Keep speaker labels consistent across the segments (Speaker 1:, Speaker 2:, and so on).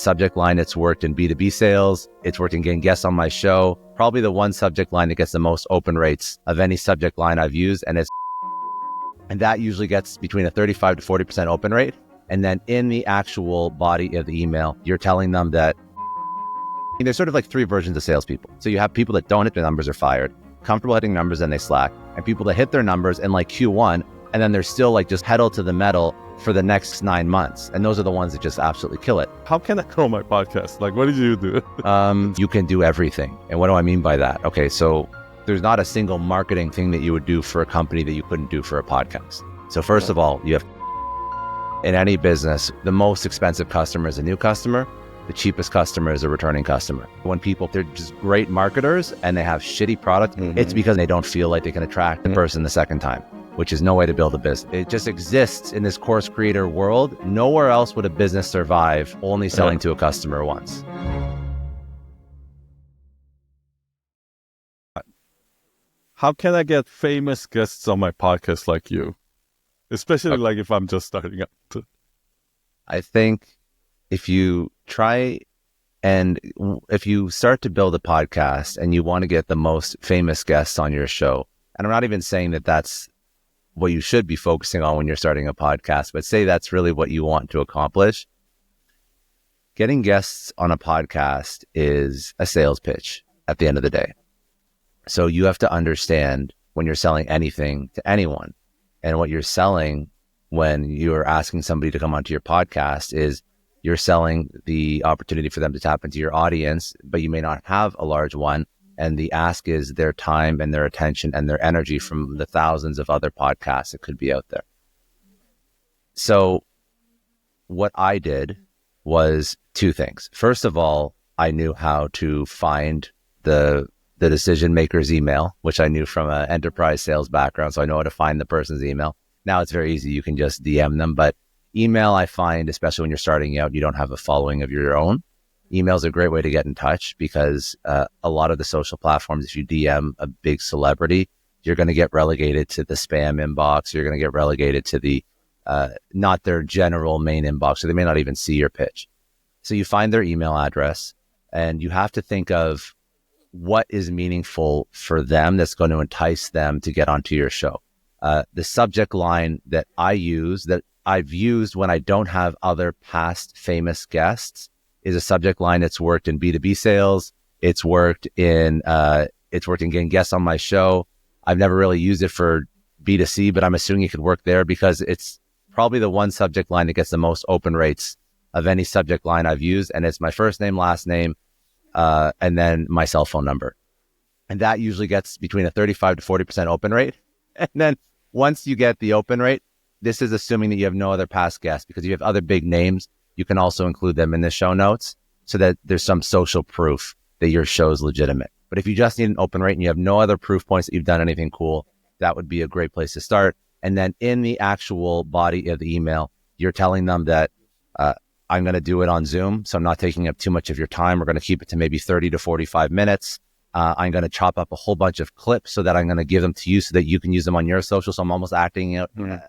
Speaker 1: subject line that's worked in B2B sales. It's worked in getting guests on my show. Probably the one subject line that gets the most open rates of any subject line I've used. And that usually gets between a 35 to 40% open rate. And then in the actual body of the email, you're telling them that there's sort of like three versions of salespeople. So you have people that don't hit their numbers are fired, comfortable hitting numbers and they slack, and people that hit their numbers in like Q1, and then they're still like just pedal to the metal for the next 9 months. And those are the ones that just absolutely kill it.
Speaker 2: How can I grow my podcast? Like, what did you do?
Speaker 1: You can do everything. And what do I mean by that? Okay, so there's not a single marketing thing that you would do for a company that you couldn't do for a podcast. So first of all, you have, in any business, the most expensive customer is a new customer. The cheapest customer is a returning customer. When people, they're just great marketers and they have shitty product, it's because they don't feel like they can attract the person the second time, which is no way to build a business. It just exists in this course creator world. Nowhere else would a business survive only selling to a customer once.
Speaker 2: How can I get famous guests on my podcast like you? Especially like if I'm just starting out.
Speaker 1: I think if you try and if you start to build a podcast and you want to get the most famous guests on your show, and I'm not even saying that that's what you should be focusing on when you're starting a podcast, but say that's really what you want to accomplish. Getting guests on a podcast is a sales pitch at the end of the day. So you have to understand when you're selling anything to anyone, and what you're selling when you're asking somebody to come onto your podcast is you're selling the opportunity for them to tap into your audience, but you may not have a large one. And the ask is their time and their attention and their energy from the thousands of other podcasts that could be out there. So what I did was two things. First of all, I knew how to find the decision maker's email, which I knew from an enterprise sales background. So I know how to find the person's email. Now it's very easy. You can just DM them, but email, I find, especially when you're starting out, you don't have a following of your own. Email is a great way to get in touch because a lot of the social platforms, if you DM a big celebrity, you're going to get relegated to the spam inbox. You're going to get relegated to the not their general main inbox, so they may not even see your pitch. So you find their email address and you have to think of what is meaningful for them that's going to entice them to get onto your show. The subject line that I use, that I've used when I don't have other past famous guests, is a subject line that's worked in B2B sales. It's worked in getting guests on my show. I've never really used it for B2C, but I'm assuming it could work there because it's probably the one subject line that gets the most open rates of any subject line I've used. And it's my first name, last name, and then my cell phone number. And that usually gets between a 35 to 40% open rate. And then once you get the open rate, this is assuming that you have no other past guests, because you have other big names. You can also include them in the show notes so that there's some social proof that your show is legitimate. But if you just need an open rate and you have no other proof points that you've done anything cool, that would be a great place to start. And then in the actual body of the email, you're telling them that I'm going to do it on Zoom, so I'm not taking up too much of your time. We're going to keep it to maybe 30 to 45 minutes. I'm going to chop up a whole bunch of clips so that I'm going to give them to you so that you can use them on your social. So I'm almost acting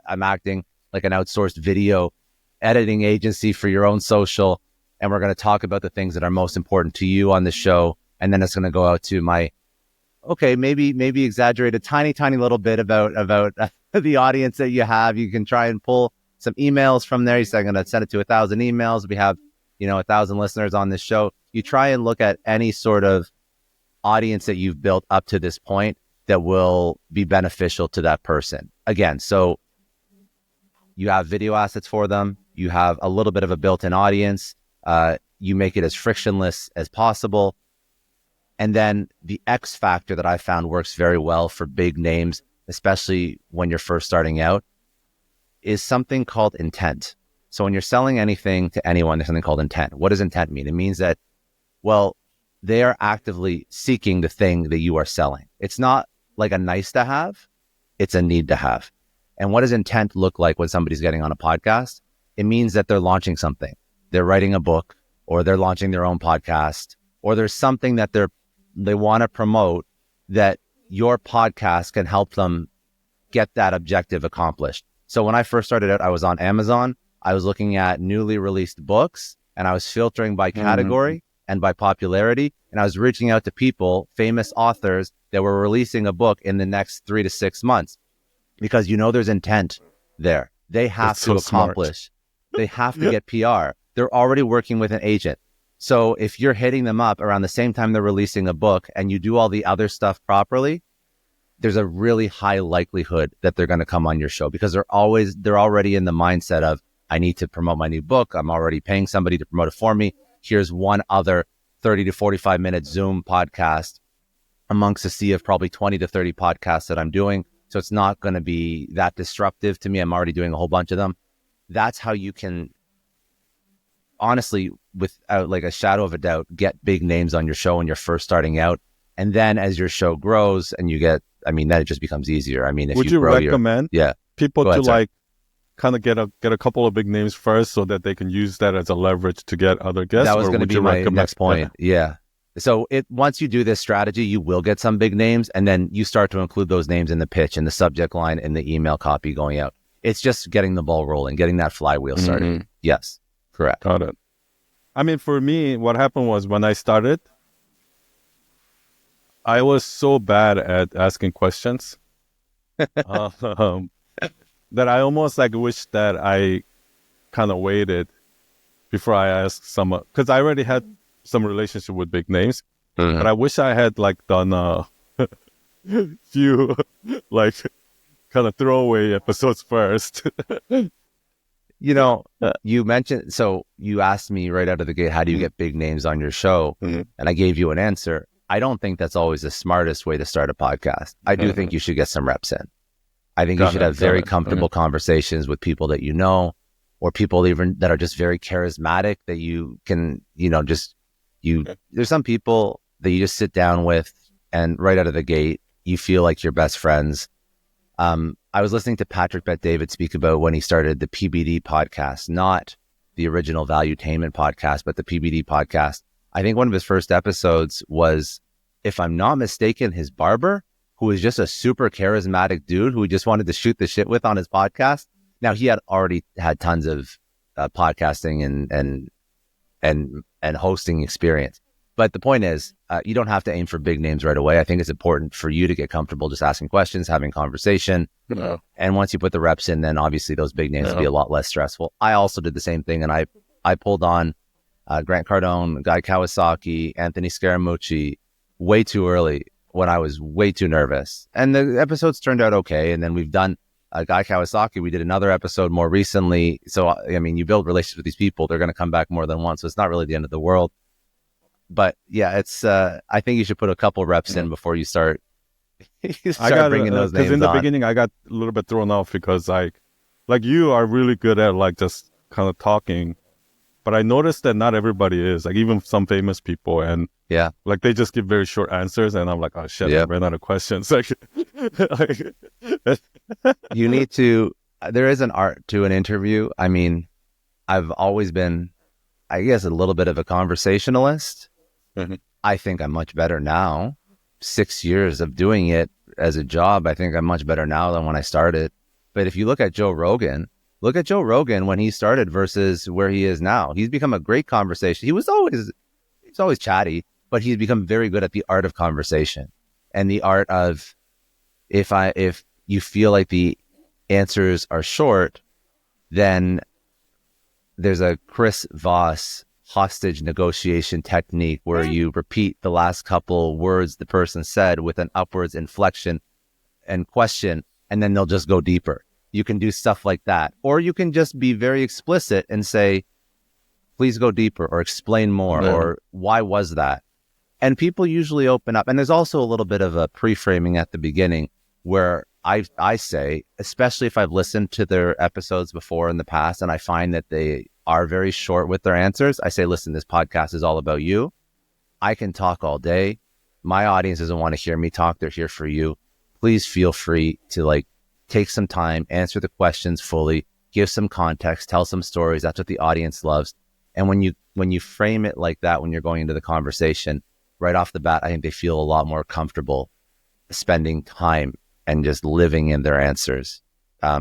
Speaker 1: I'm acting like an outsourced video editing agency for your own social. And we're going to talk about the things that are most important to you on the show. And then it's going to go out to my, maybe exaggerate a tiny little bit about the audience that you have. You can try and pull some emails from there. You say, I'm going to send it to 1,000 emails. We have, 1,000 listeners on this show. You try and look at any sort of audience that you've built up to this point that will be beneficial to that person. Again, so you have video assets for them. You have a little bit of a built-in audience. You make it as frictionless as possible. And then the X factor that I found works very well for big names, especially when you're first starting out, is something called intent. So when you're selling anything to anyone, there's something called intent. What does intent mean? It means that, they are actively seeking the thing that you are selling. It's not like a nice to have, it's a need to have. And what does intent look like when somebody's getting on a podcast? It means that they're launching something. They're writing a book, or they're launching their own podcast, or there's something that they want to promote that your podcast can help them get that objective accomplished. So when I first started out, I was on Amazon. I was looking at newly released books, and I was filtering by category and by popularity. And I was reaching out to people, famous authors that were releasing a book in the next 3 to 6 months, because there's intent there. They have
Speaker 2: That's
Speaker 1: to
Speaker 2: so smart.
Speaker 1: accomplish. They have to get PR. They're already working with an agent. So if you're hitting them up around the same time they're releasing a book and you do all the other stuff properly, there's a really high likelihood that they're going to come on your show, because they're already in the mindset of, I need to promote my new book. I'm already paying somebody to promote it for me. Here's one other 30 to 45 minute Zoom podcast amongst a sea of probably 20 to 30 podcasts that I'm doing. So it's not going to be that disruptive to me. I'm already doing a whole bunch of them. That's how you can, honestly, without like a shadow of a doubt, get big names on your show when you're first starting out. And then as your show grows and you get, then it just becomes easier. If
Speaker 2: Would you recommend people
Speaker 1: Go ahead,
Speaker 2: to
Speaker 1: sorry.
Speaker 2: like kind of get a couple of big names first so that they can use that as a leverage to get other guests?
Speaker 1: That was going to be my next point.
Speaker 2: that?
Speaker 1: Yeah. So once you do this strategy, you will get some big names, and then you start to include those names in the pitch, in the subject line, in the email copy going out. It's just getting the ball rolling, getting that flywheel started. Yes, correct.
Speaker 2: Got it. For me, what happened was when I started, I was so bad at asking questions that I almost like wish that I kind of waited before I asked someone, because I already had some relationship with big names, but I wish I had like done a few like kind of throwaway episodes first.
Speaker 1: You mentioned, so you asked me right out of the gate, how do you get big names on your show? And I gave you an answer. I don't think that's always the smartest way to start a podcast. I do think you should get some reps in. I think you should have very comfortable conversations with people that you know, or people even that are just very charismatic that you can, there's some people that you just sit down with and right out of the gate, you feel like you're best friends. I was listening to Patrick Bet-David speak about when he started the PBD podcast, not the original Valuetainment podcast, but the PBD podcast. I think one of his first episodes was, if I'm not mistaken, his barber, who was just a super charismatic dude who he just wanted to shoot the shit with on his podcast. Now, he had already had tons of podcasting and hosting experience. But the point is, you don't have to aim for big names right away. I think it's important for you to get comfortable just asking questions, having conversation. And once you put the reps in, then obviously those big names will be a lot less stressful. I also did the same thing, and I pulled on Grant Cardone, Guy Kawasaki, Anthony Scaramucci way too early when I was way too nervous. And the episodes turned out okay. And then we've done Guy Kawasaki. We did another episode more recently. So, you build relationships with these people. They're going to come back more than once. So it's not really the end of the world. But yeah, it's. I think you should put a couple reps in before you start bringing those names on.
Speaker 2: Because in the beginning, I got a little bit thrown off because like you are really good at like just kind of talking. But I noticed that not everybody is, like even some famous people, and like they just give very short answers, and I'm like, oh shit, I ran out of questions.
Speaker 1: You need to. There is an art to an interview. I've always been, I guess, a little bit of a conversationalist. I think I'm much better now. 6 years of doing it as a job, I think I'm much better now than when I started. But if you look at Joe Rogan. Look at Joe Rogan when he started versus where he is now. He's become a great conversation. He's always chatty, but he's become very good at the art of conversation and the art of, if you feel like the answers are short, then there's a Chris Voss hostage negotiation technique where you repeat the last couple words the person said with an upwards inflection and question, and then they'll just go deeper. You can do stuff like that. Or you can just be very explicit and say, please go deeper or explain more or why was that? And people usually open up. And there's also a little bit of a pre-framing at the beginning where I say, especially if I've listened to their episodes before in the past and I find that they are very short with their answers, I say, listen, this podcast is all about you. I can talk all day. My audience doesn't want to hear me talk. They're here for you. Please feel free to take some time, answer the questions fully, give some context, tell some stories. That's what the audience loves. And when you frame it like that, when you're going into the conversation, right off the bat, I think they feel a lot more comfortable spending time and just living in their answers.
Speaker 2: I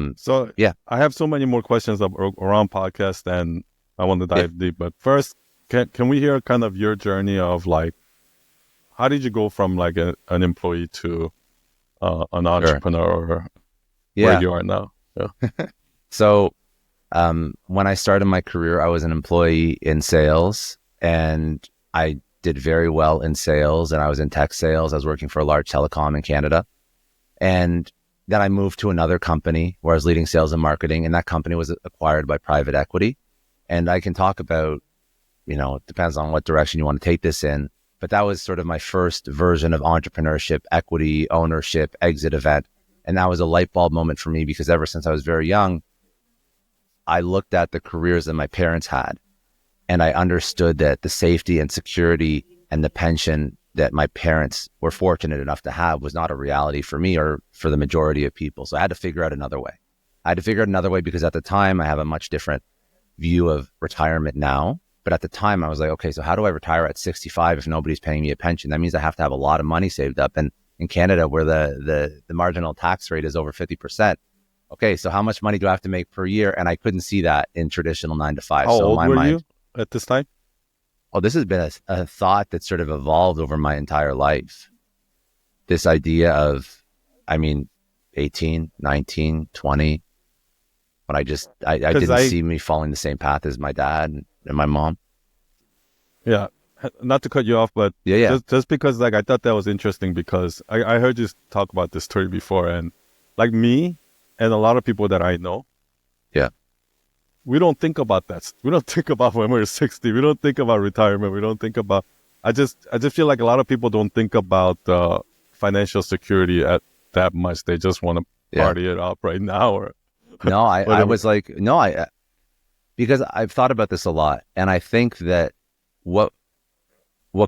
Speaker 2: have so many more questions around podcast, and I want to dive deep. But first, can we hear kind of your journey of like, how did you go from like an employee to an
Speaker 1: Sure.
Speaker 2: entrepreneur where
Speaker 1: Yeah.
Speaker 2: you are now? Yeah.
Speaker 1: So when I started my career, I was an employee in sales, and I did very well in sales, and I was in tech sales. I was working for a large telecom in Canada. And then I moved to another company where I was leading sales and marketing, and that company was acquired by private equity. And I can talk about, it depends on what direction you want to take this in, but that was sort of my first version of entrepreneurship, equity, ownership, exit event. And that was a light bulb moment for me, because ever since I was very young, I looked at the careers that my parents had, and I understood that the safety and security and the pension that my parents were fortunate enough to have was not a reality for me or for the majority of people. So I had to figure out another way. Because at the time I have a much different view of retirement now. But at the time I was like, okay, so how do I retire at 65 if nobody's paying me a pension? That means I have to have a lot of money saved up. And in Canada, where the marginal tax rate is over 50%, okay, so how much money do I have to make per year? And I couldn't see that in traditional 9 to 5.
Speaker 2: How
Speaker 1: So in
Speaker 2: old
Speaker 1: my
Speaker 2: were
Speaker 1: mind,
Speaker 2: you at this time?
Speaker 1: oh, this has been a thought that sort of evolved over my entire life. This idea of, 18, 19, 20, when I
Speaker 2: Because
Speaker 1: didn't see me following the same path as my dad and my mom.
Speaker 2: yeah, not to cut you off, but
Speaker 1: Yeah, yeah,
Speaker 2: just because like I thought that was interesting because I heard you talk about this story before, and like me and a lot of people that I know,
Speaker 1: yeah,
Speaker 2: we don't think about that. We don't think about when we're 60. We don't think about retirement. We don't think about. I just feel like a lot of people don't think about financial security at that much. They just want to
Speaker 1: yeah.
Speaker 2: party it up right now or
Speaker 1: No, I
Speaker 2: whatever.
Speaker 1: was like, no, because I've thought about this a lot. And I think that what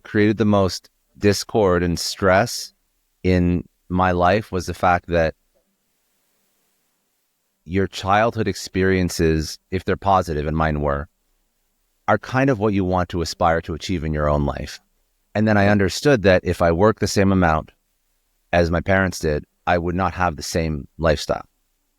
Speaker 1: created the most discord and stress in my life was the fact that your childhood experiences, if they're positive, and mine were, are kind of what you want to aspire to achieve in your own life. And then I understood that if I worked the same amount as my parents did, I would not have the same lifestyle.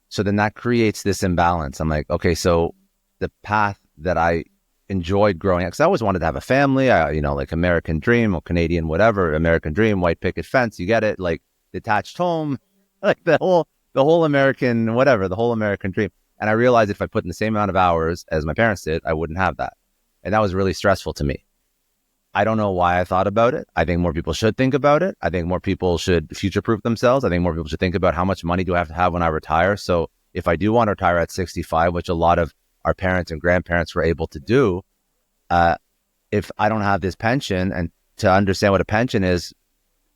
Speaker 1: So then that creates this imbalance. I'm like, okay, so the path that I enjoyed growing up, because I always wanted to have a family, like American dream or Canadian, whatever, American dream, white picket fence, you get it, like detached home, like the whole American, whatever, the whole American dream. And I realized if I put in the same amount of hours as my parents did, I wouldn't have that. And that was really stressful to me. I don't know why I thought about it. I think more people should think about it. I think more people should future-proof themselves. I think more people should think about how much money do I have to have when I retire. So if I do want to retire at 65, which a lot of our parents and grandparents were able to do, if I don't have this pension, and to understand what a pension is,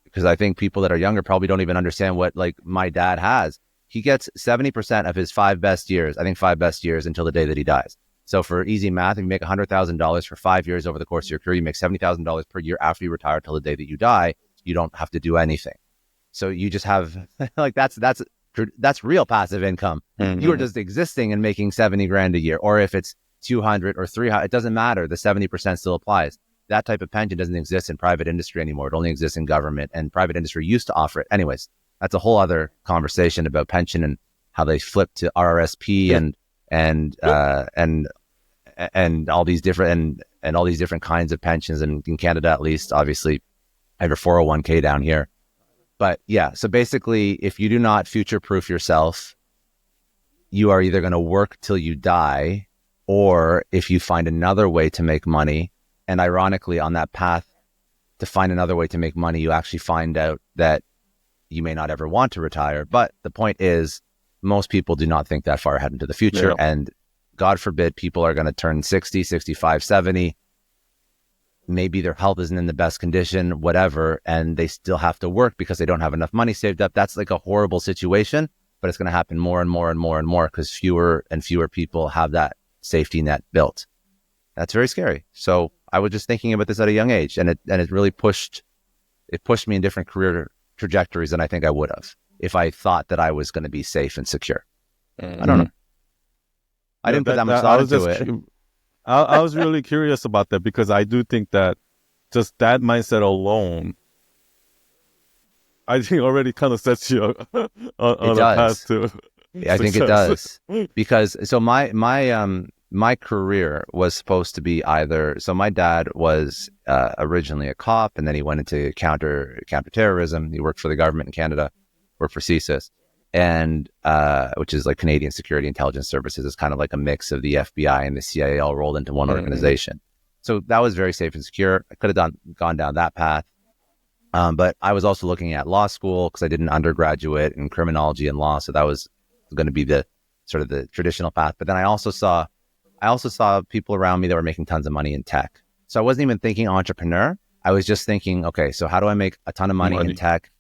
Speaker 1: because I think people that are younger probably don't even understand what like my dad has. He gets 70% of his 5 best years, until the day that he dies. So for easy math, if you make $100,000 for 5 years over the course of your career, you make $70,000 per year after you retire till the day that you die. You don't have to do anything. So you just have like that's real passive income.
Speaker 2: Mm-hmm.
Speaker 1: You are just existing and making 70 grand a year. Or if it's 200 or 300, it doesn't matter. The 70% still applies. That type of pension doesn't exist in private industry anymore. It only exists in government, and private industry used to offer it. Anyways, that's a whole other conversation about pension and how they flipped to RRSP and all these different and all these different kinds of pensions. And in Canada, at least, obviously, I have a 401k down here. But yeah, so basically, if you do not future-proof yourself, you are either going to work till you die, or if you find another way to make money, and ironically, on that path to find another way to make money, you actually find out that you may not ever want to retire. But the point is, most people do not think that far ahead into the future.
Speaker 2: Yeah.
Speaker 1: And God forbid, people are going to turn 60, 65, 70. Maybe their health isn't in the best condition, whatever, and they still have to work because they don't have enough money saved up. That's like a horrible situation, but it's going to happen more and more and more and more because fewer and fewer people have that safety net built. That's very scary. So I was just thinking about this at a young age, and it really pushed me in different career trajectories than I think I would have if I thought that I was going to be safe and secure.
Speaker 2: Mm-hmm.
Speaker 1: I don't know. I didn't put that much thought into it.
Speaker 2: I was really curious about that because I do think that just that mindset alone, I think already kind of sets you on a path to
Speaker 1: I think it does. Because so my my career was supposed to be either, so my dad was originally a cop, and then he went into counterterrorism. He worked for the government in Canada, worked for CSIS, and which is like Canadian Security Intelligence Services. It's kind of like a mix of the FBI and the CIA all rolled into one organization. So that was very safe and secure. I could have gone down that path. But I was also looking at law school because I did an undergraduate in criminology and law. So that was going to be the sort of the traditional path. But then I also saw people around me that were making tons of money in tech. So I wasn't even thinking entrepreneur. I was just thinking, okay, so how do I make a ton of money in tech,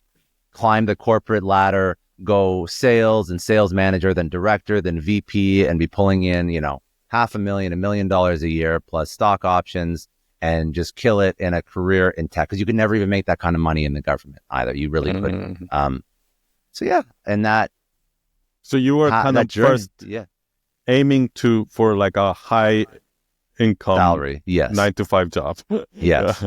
Speaker 1: climb the corporate ladder, go sales and sales manager, then director, then VP, and be pulling in, $500,000, $1 million a year plus stock options, and just kill it in a career in tech, because you could never even make that kind of money in the government either. You really couldn't. So yeah, and that.
Speaker 2: So you were kind of
Speaker 1: journey,
Speaker 2: first aiming for like a high income
Speaker 1: salary, yes,
Speaker 2: 9-to-5 job.
Speaker 1: Yes,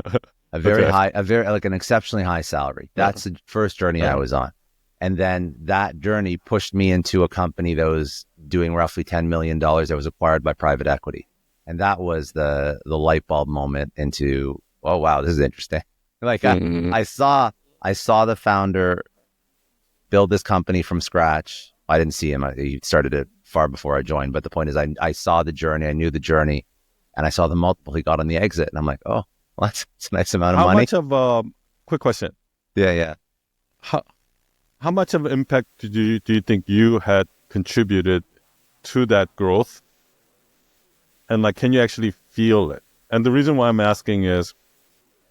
Speaker 1: a very high, like an exceptionally high salary. That's the first journey I was on. And then that journey pushed me into a company that was doing roughly $10 million that was acquired by private equity. And that was the light bulb moment into, oh, wow, this is interesting. Like I saw the founder build this company from scratch. I didn't see him. He started it far before I joined. But the point is I saw the journey. I knew the journey, and I saw the multiple he got on the exit. And I'm like, oh, well, that's a nice amount of money.
Speaker 2: How much of, quick question.
Speaker 1: Yeah.
Speaker 2: How much of an impact do you think you had contributed to that growth? And like, can you actually feel it? And the reason why I'm asking is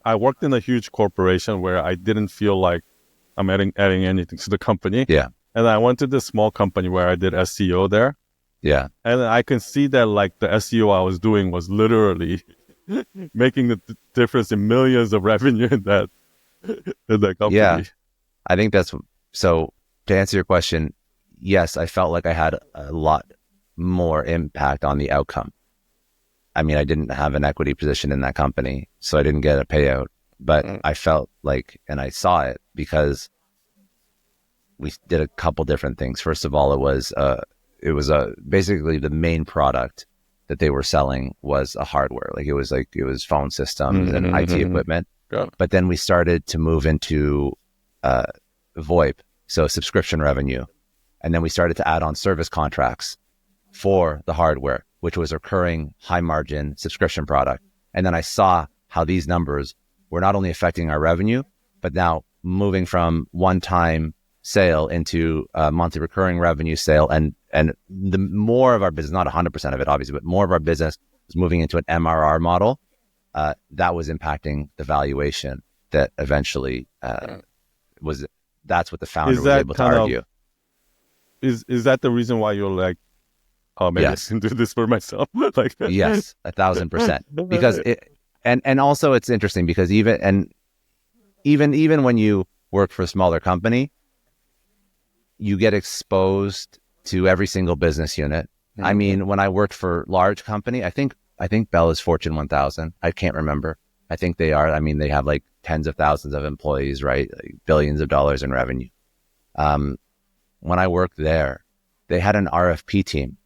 Speaker 2: I worked in a huge corporation where I didn't feel like I'm adding anything to the company.
Speaker 1: Yeah.
Speaker 2: And I went to this small company where I did SEO there.
Speaker 1: Yeah.
Speaker 2: And I can see that like the SEO I was doing was literally making the difference in millions of revenue in that company.
Speaker 1: Yeah. I think that's, so to answer your question, yes, I felt like I had a lot more impact on the outcome. I mean, I didn't have an equity position in that company, so I didn't get a payout, but I felt like, and I saw it because we did a couple different things. First of all, it was basically the main product that they were selling was a hardware. It was phone systems and IT equipment. But then we started to move into VoIP, so subscription revenue. And then we started to add on service contracts for the hardware, which was a recurring high margin subscription product. And then I saw how these numbers were not only affecting our revenue, but now moving from one-time sale into monthly recurring revenue sale. And the more of our business, not 100% of it, obviously, but more of our business was moving into an MRR model. That was impacting the valuation that eventually that's what the founder was able to argue.
Speaker 2: Is that the reason why you're like, oh, maybe I can do this for myself?
Speaker 1: Yes, 1,000%. Because and also it's interesting because even when you work for a smaller company, you get exposed to every single business unit. I mean, when I worked for large company, I think Bell is Fortune 1000. I can't remember. I think they are. I mean, they have like tens of thousands of employees, right? Like billions of dollars in revenue. When I worked there, they had an RFP team.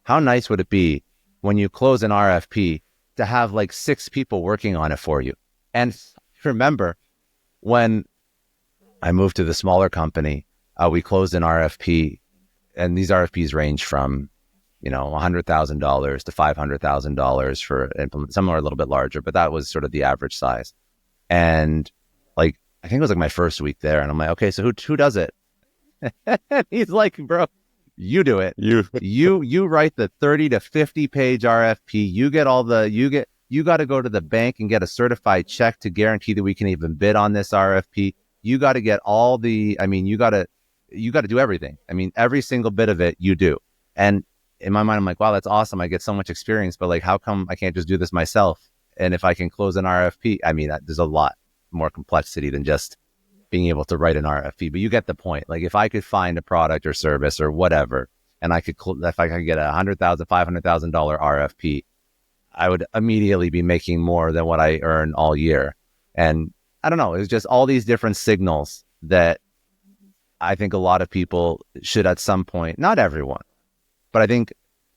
Speaker 1: How nice would it be when you close an RFP to have like 6 people working on it for you? And remember, when I moved to the smaller company, we closed an RFP, and these RFPs range from, $100,000 to $500,000 for implement. Some are a little bit larger, but that was sort of the average size. And like, I think it was like my first week there, and I'm like, okay, so who does it? And he's like, bro, you do it. You write the 30 to 50 page RFP. You got to go to the bank and get a certified check to guarantee that we can even bid on this RFP. You got to get you got to do everything. I mean, every single bit of it you do. And in my mind, I'm like, wow, that's awesome. I get so much experience, but like, how come I can't just do this myself? And if I can close an RFP, I mean, there's a lot more complexity than just being able to write an RFP, but you get the point. Like, if I could find a product or service or whatever, and if I could get $100,000, $500,000 RFP, I would immediately be making more than what I earn all year. And I don't know, it's just all these different signals that I think a lot of people should at some point, not everyone, but I think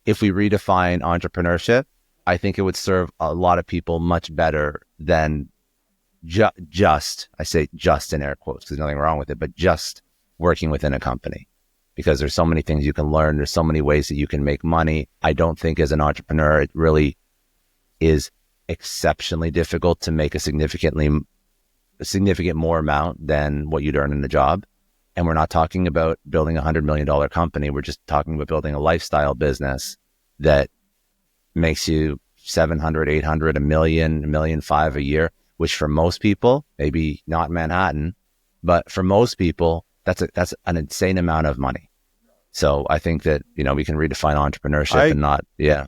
Speaker 1: if we redefine entrepreneurship, I think it would serve a lot of people much better than I say just in air quotes, because there's nothing wrong with it, but just working within a company. Because there's so many things you can learn. There's so many ways that you can make money. I don't think as an entrepreneur, it really is exceptionally difficult to make a significant more amount than what you'd earn in a job. And we're not talking about building $100 million company. We're just talking about building a lifestyle business that makes you 700, 800, $1 million, $1.5 million a year, which for most people, maybe not Manhattan, but for most people, that's an insane amount of money. So I think that, we can redefine entrepreneurship and not, yeah.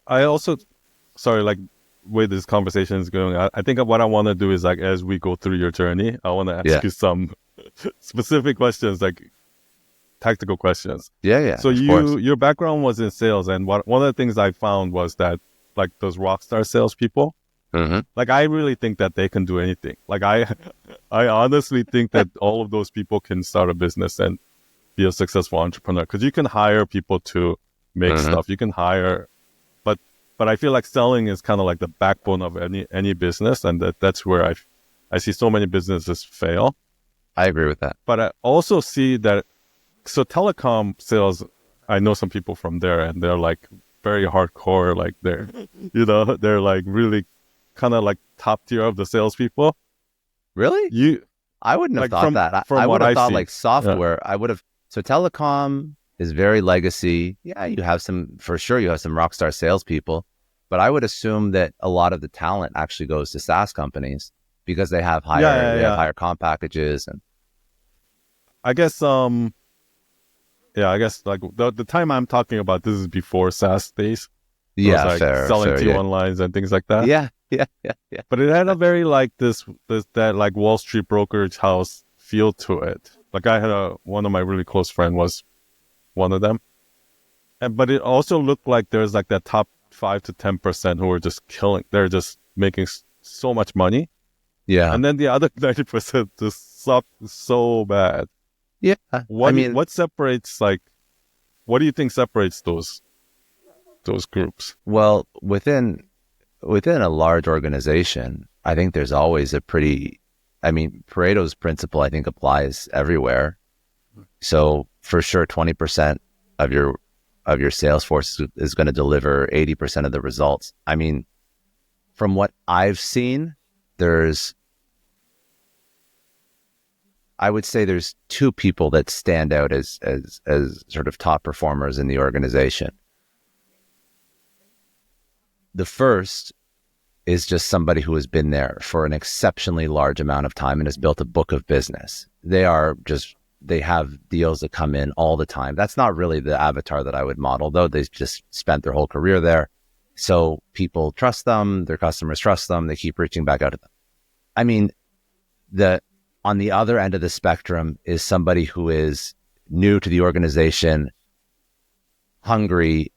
Speaker 2: I also, sorry, like way this conversation is going, I think what I want to do is like, as we go through your journey, I want to ask you some specific questions, like tactical questions.
Speaker 1: Yeah.
Speaker 2: So your background was in sales. And one of the things I found was that like those rock star salespeople, like I really think that they can do anything. Like I honestly think that all of those people can start a business and be a successful entrepreneur, because you can hire people to make stuff. You can hire, but I feel like selling is kind of like the backbone of any business, and that's where I see so many businesses fail.
Speaker 1: I agree with that.
Speaker 2: But I also see that, so telecom sales, I know some people from there, and they're like very hardcore, like they're like really kind of like top tier of the salespeople.
Speaker 1: Really? I wouldn't have thought that. I would have thought like software. Yeah. So telecom is very legacy. Yeah, you have some rock star salespeople, but I would assume that a lot of the talent actually goes to SaaS companies because they have higher comp packages. And
Speaker 2: I guess, I guess like the time I'm talking about, this is before SaaS days.
Speaker 1: Yeah,
Speaker 2: like selling T1 lines and things like that.
Speaker 1: Yeah.
Speaker 2: But it had a very like that like Wall Street brokerage house feel to it. Like I had one of my really close friends was one of them, but it also looked like there's like that top 5 to 10% who are just killing. They're just making so much money.
Speaker 1: Yeah,
Speaker 2: and then the other 90% just suck so bad.
Speaker 1: Yeah,
Speaker 2: what separates like? What do you think separates those groups?
Speaker 1: Well, within a large organization, I think there's always Pareto's principle, I think, applies everywhere. So for sure, 20% of your sales force is going to deliver 80% of the results. I mean, from what I've seen, I would say there's two people that stand out as sort of top performers in the organization. The first is just somebody who has been there for an exceptionally large amount of time and has built a book of business. They have deals that come in all the time. That's not really the avatar that I would model, though. They've just spent their whole career there. So people trust them, their customers trust them, they keep reaching back out to them. I mean, on the other end of the spectrum is somebody who is new to the organization, hungry,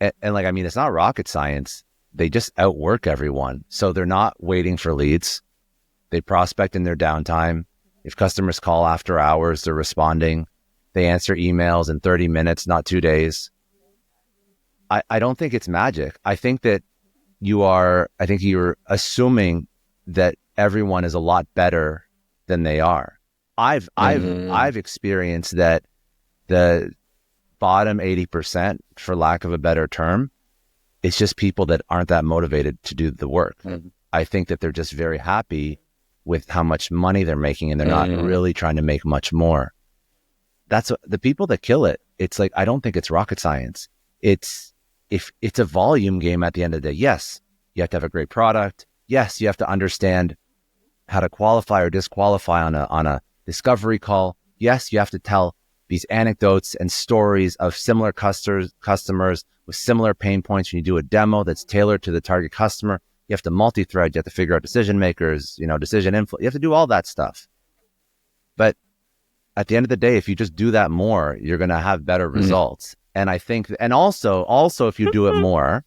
Speaker 1: and it's not rocket science. They just outwork everyone. So they're not waiting for leads. They prospect in their downtime. If customers call after hours, they're responding. They answer emails in 30 minutes, not 2 days. I don't think it's magic. I think that you're assuming that everyone is a lot better than they are. I've experienced that the bottom 80%, for lack of a better term, it's just people that aren't that motivated to do the work. I think that they're just very happy with how much money they're making and they're not really trying to make much more. That's the people that kill it. It's like, I don't think it's rocket science. It's a volume game at the end of the day. Yes, you have to have a great product. Yes, you have to understand how to qualify or disqualify on a discovery call. Yes, you have to tell these anecdotes and stories of similar customers with similar pain points when you do a demo that's tailored to the target customer. You have to multi-thread. You have to figure out decision makers, decision influence. You have to do all that stuff. But at the end of the day, if you just do that more, you're going to have better results. And I think, and also if you do it more,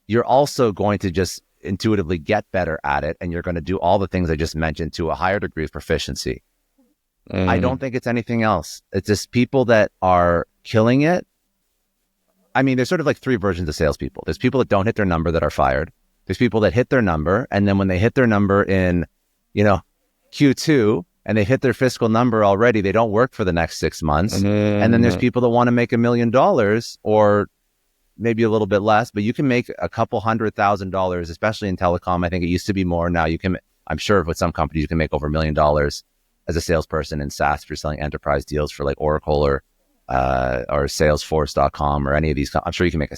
Speaker 1: you're also going to just intuitively get better at it. And you're going to do all the things I just mentioned to a higher degree of proficiency. I don't think it's anything else. It's just people that are killing it I mean, there's sort of like three versions of salespeople. There's people that don't hit their number that are fired. There's people that hit their number, and then when they hit their number in, Q2, and they hit their fiscal number already, they don't work for the next 6 months. And then there's people that want to make $1 million or maybe a little bit less, but you can make a couple $100,000, especially in telecom. I think it used to be more. Now I'm sure with some companies, you can make over $1 million as a salesperson in SaaS if you're selling enterprise deals for like Oracle or Salesforce.com or any of these. I'm sure you can make a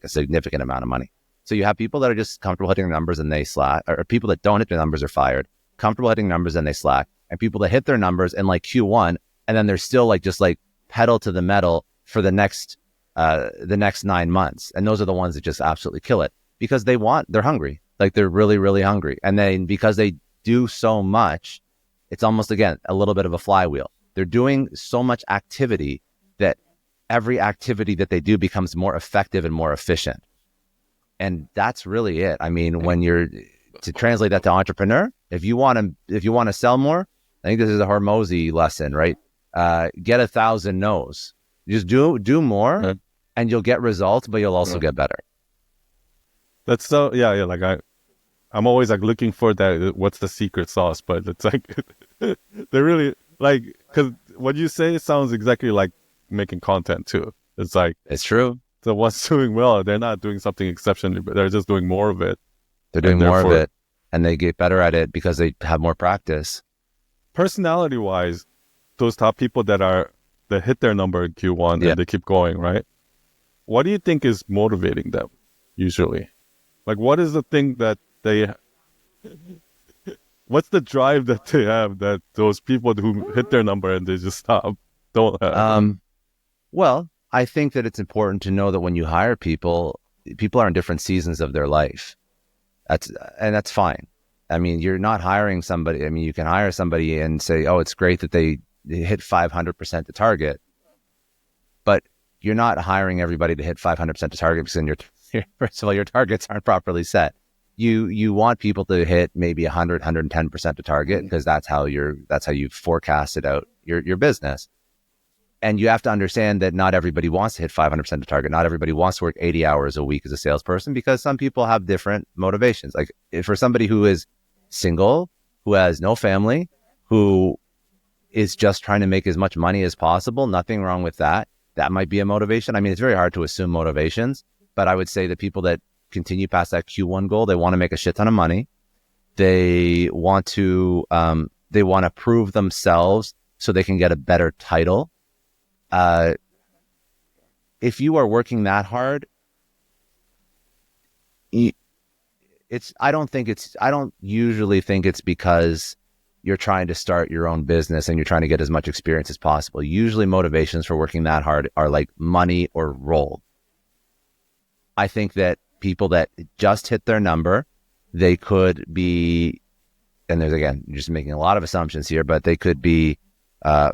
Speaker 1: significant amount of money. So you have people that are just comfortable hitting their numbers and they slack, or people that don't hit their numbers are fired, comfortable hitting numbers and they slack, and people that hit their numbers in like Q1 and then they're still like just like pedal to the metal for the next 9 months. And those are the ones that just absolutely kill it because they're hungry. Like they're really, really hungry. And then because they do so much, it's almost, again, a little bit of a flywheel. They're doing so much activity that every activity that they do becomes more effective and more efficient. And that's really it. I mean, when you're to translate that to entrepreneur, if you want to sell more, I think this is a Hormozy lesson, right? Get 1,000 no's. Just do more, and you'll get results, but you'll also get better.
Speaker 2: That's so yeah. Like I'm always like looking for that. What's the secret sauce? But it's like they're really like, because what you say sounds exactly like making content too. It's like
Speaker 1: it's true.
Speaker 2: The ones doing well, they're not doing something exceptionally, but they're just doing more of it.
Speaker 1: They're doing more of it, and they get better at it because they have more practice.
Speaker 2: Personality-wise, those top people that hit their number in Q1 and they keep going, right? What do you think is motivating them usually? Like, what is the thing that what's the drive that they have that those people who hit their number and they just stop don't have?
Speaker 1: Well, I think that it's important to know that when you hire people are in different seasons of their life. That's fine. I mean, you're not hiring somebody. I mean, you can hire somebody and say, oh, it's great that they hit 500% to target, but you're not hiring everybody to hit 500% to target because first of all, your targets aren't properly set. You want people to hit maybe 100, 110% to target because that's how you forecasted out your business. And you have to understand that not everybody wants to hit 500% to target. Not everybody wants to work 80 hours a week as a salesperson because some people have different motivations. Like for somebody who is single, who has no family, who is just trying to make as much money as possible, nothing wrong with that. That might be a motivation. I mean, it's very hard to assume motivations, but I would say that people that continue past that Q1 goal, they want to make a shit ton of money. They want to prove themselves so they can get a better title. If you are working that hard, I don't usually think it's because you're trying to start your own business and you're trying to get as much experience as possible. Usually motivations for working that hard are like money or role. I think that people that just hit their number, they could be, and there's, again, you're just making a lot of assumptions here, but they could be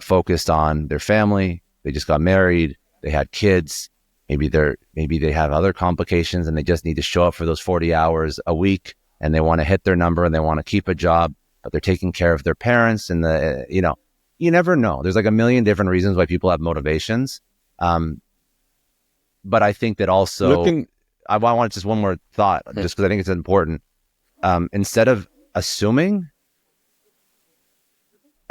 Speaker 1: focused on their family. They just got married. They had kids. Maybe they have other complications and they just need to show up for those 40 hours a week and they want to hit their number and they want to keep a job, but they're taking care of their parents and you never know. There's like a million different reasons why people have motivations. But I think that also, I want just one more thought, just because I think it's important. Instead of assuming,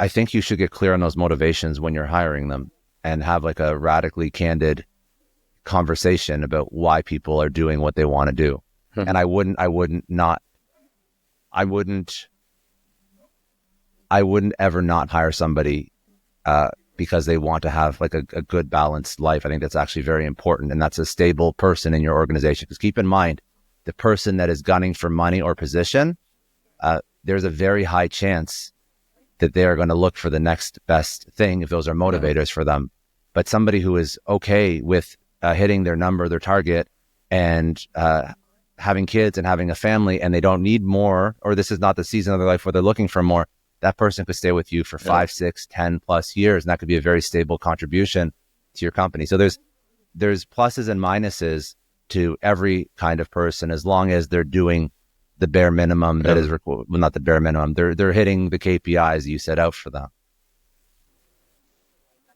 Speaker 1: I think you should get clear on those motivations when you're hiring them and have like a radically candid conversation about why people are doing what they want to do. And I wouldn't ever not hire somebody because they want to have like a good balanced life. I think that's actually very important, and that's a stable person in your organization. Because keep in mind, the person that is gunning for money or position, there's a very high chance that they are going to look for the next best thing if those are motivators for them. But somebody who is okay with hitting their number, their target, and having kids and having a family, and they don't need more, or this is not the season of their life where they're looking for more, that person could stay with you for 5, 6, 10 plus years. And that could be a very stable contribution to your company. So there's pluses and minuses to every kind of person, as long as they're doing the bare minimum that is well, not the bare minimum. They're hitting the KPIs you set out for them.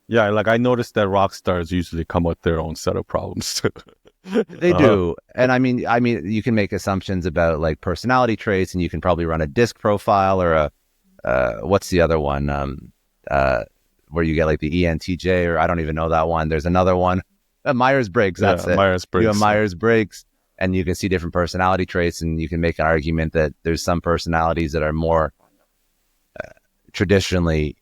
Speaker 2: Yeah, like I noticed that rock stars usually come with their own set of problems too.
Speaker 1: They do. And I mean, you can make assumptions about like personality traits, and you can probably run a disc profile or what's the other one? Where you get like the ENTJ, or I don't even know that one. There's another one, Myers-Briggs. That's
Speaker 2: Yeah,
Speaker 1: it. You have
Speaker 2: Myers-Briggs.
Speaker 1: Myers-Briggs, and you can see different personality traits, and you can make an argument that there's some personalities that are more traditionally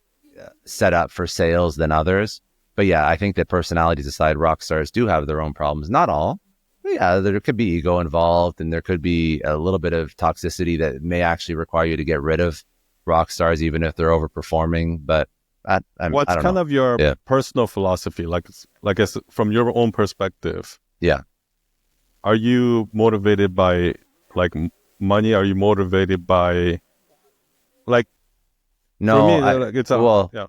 Speaker 1: set up for sales than others. But yeah, I think that personalities aside, rock stars do have their own problems. Not all. But yeah, there could be ego involved, and there could be a little bit of toxicity that may actually require you to get rid of rock stars, even if they're overperforming. But I
Speaker 2: What's
Speaker 1: don't
Speaker 2: kind
Speaker 1: know.
Speaker 2: of your
Speaker 1: Yeah.
Speaker 2: personal philosophy? Like as from your own perspective,
Speaker 1: Yeah.
Speaker 2: are you motivated by like money? Are you motivated by like for
Speaker 1: No,
Speaker 2: me? Like, it's a
Speaker 1: well,
Speaker 2: yeah.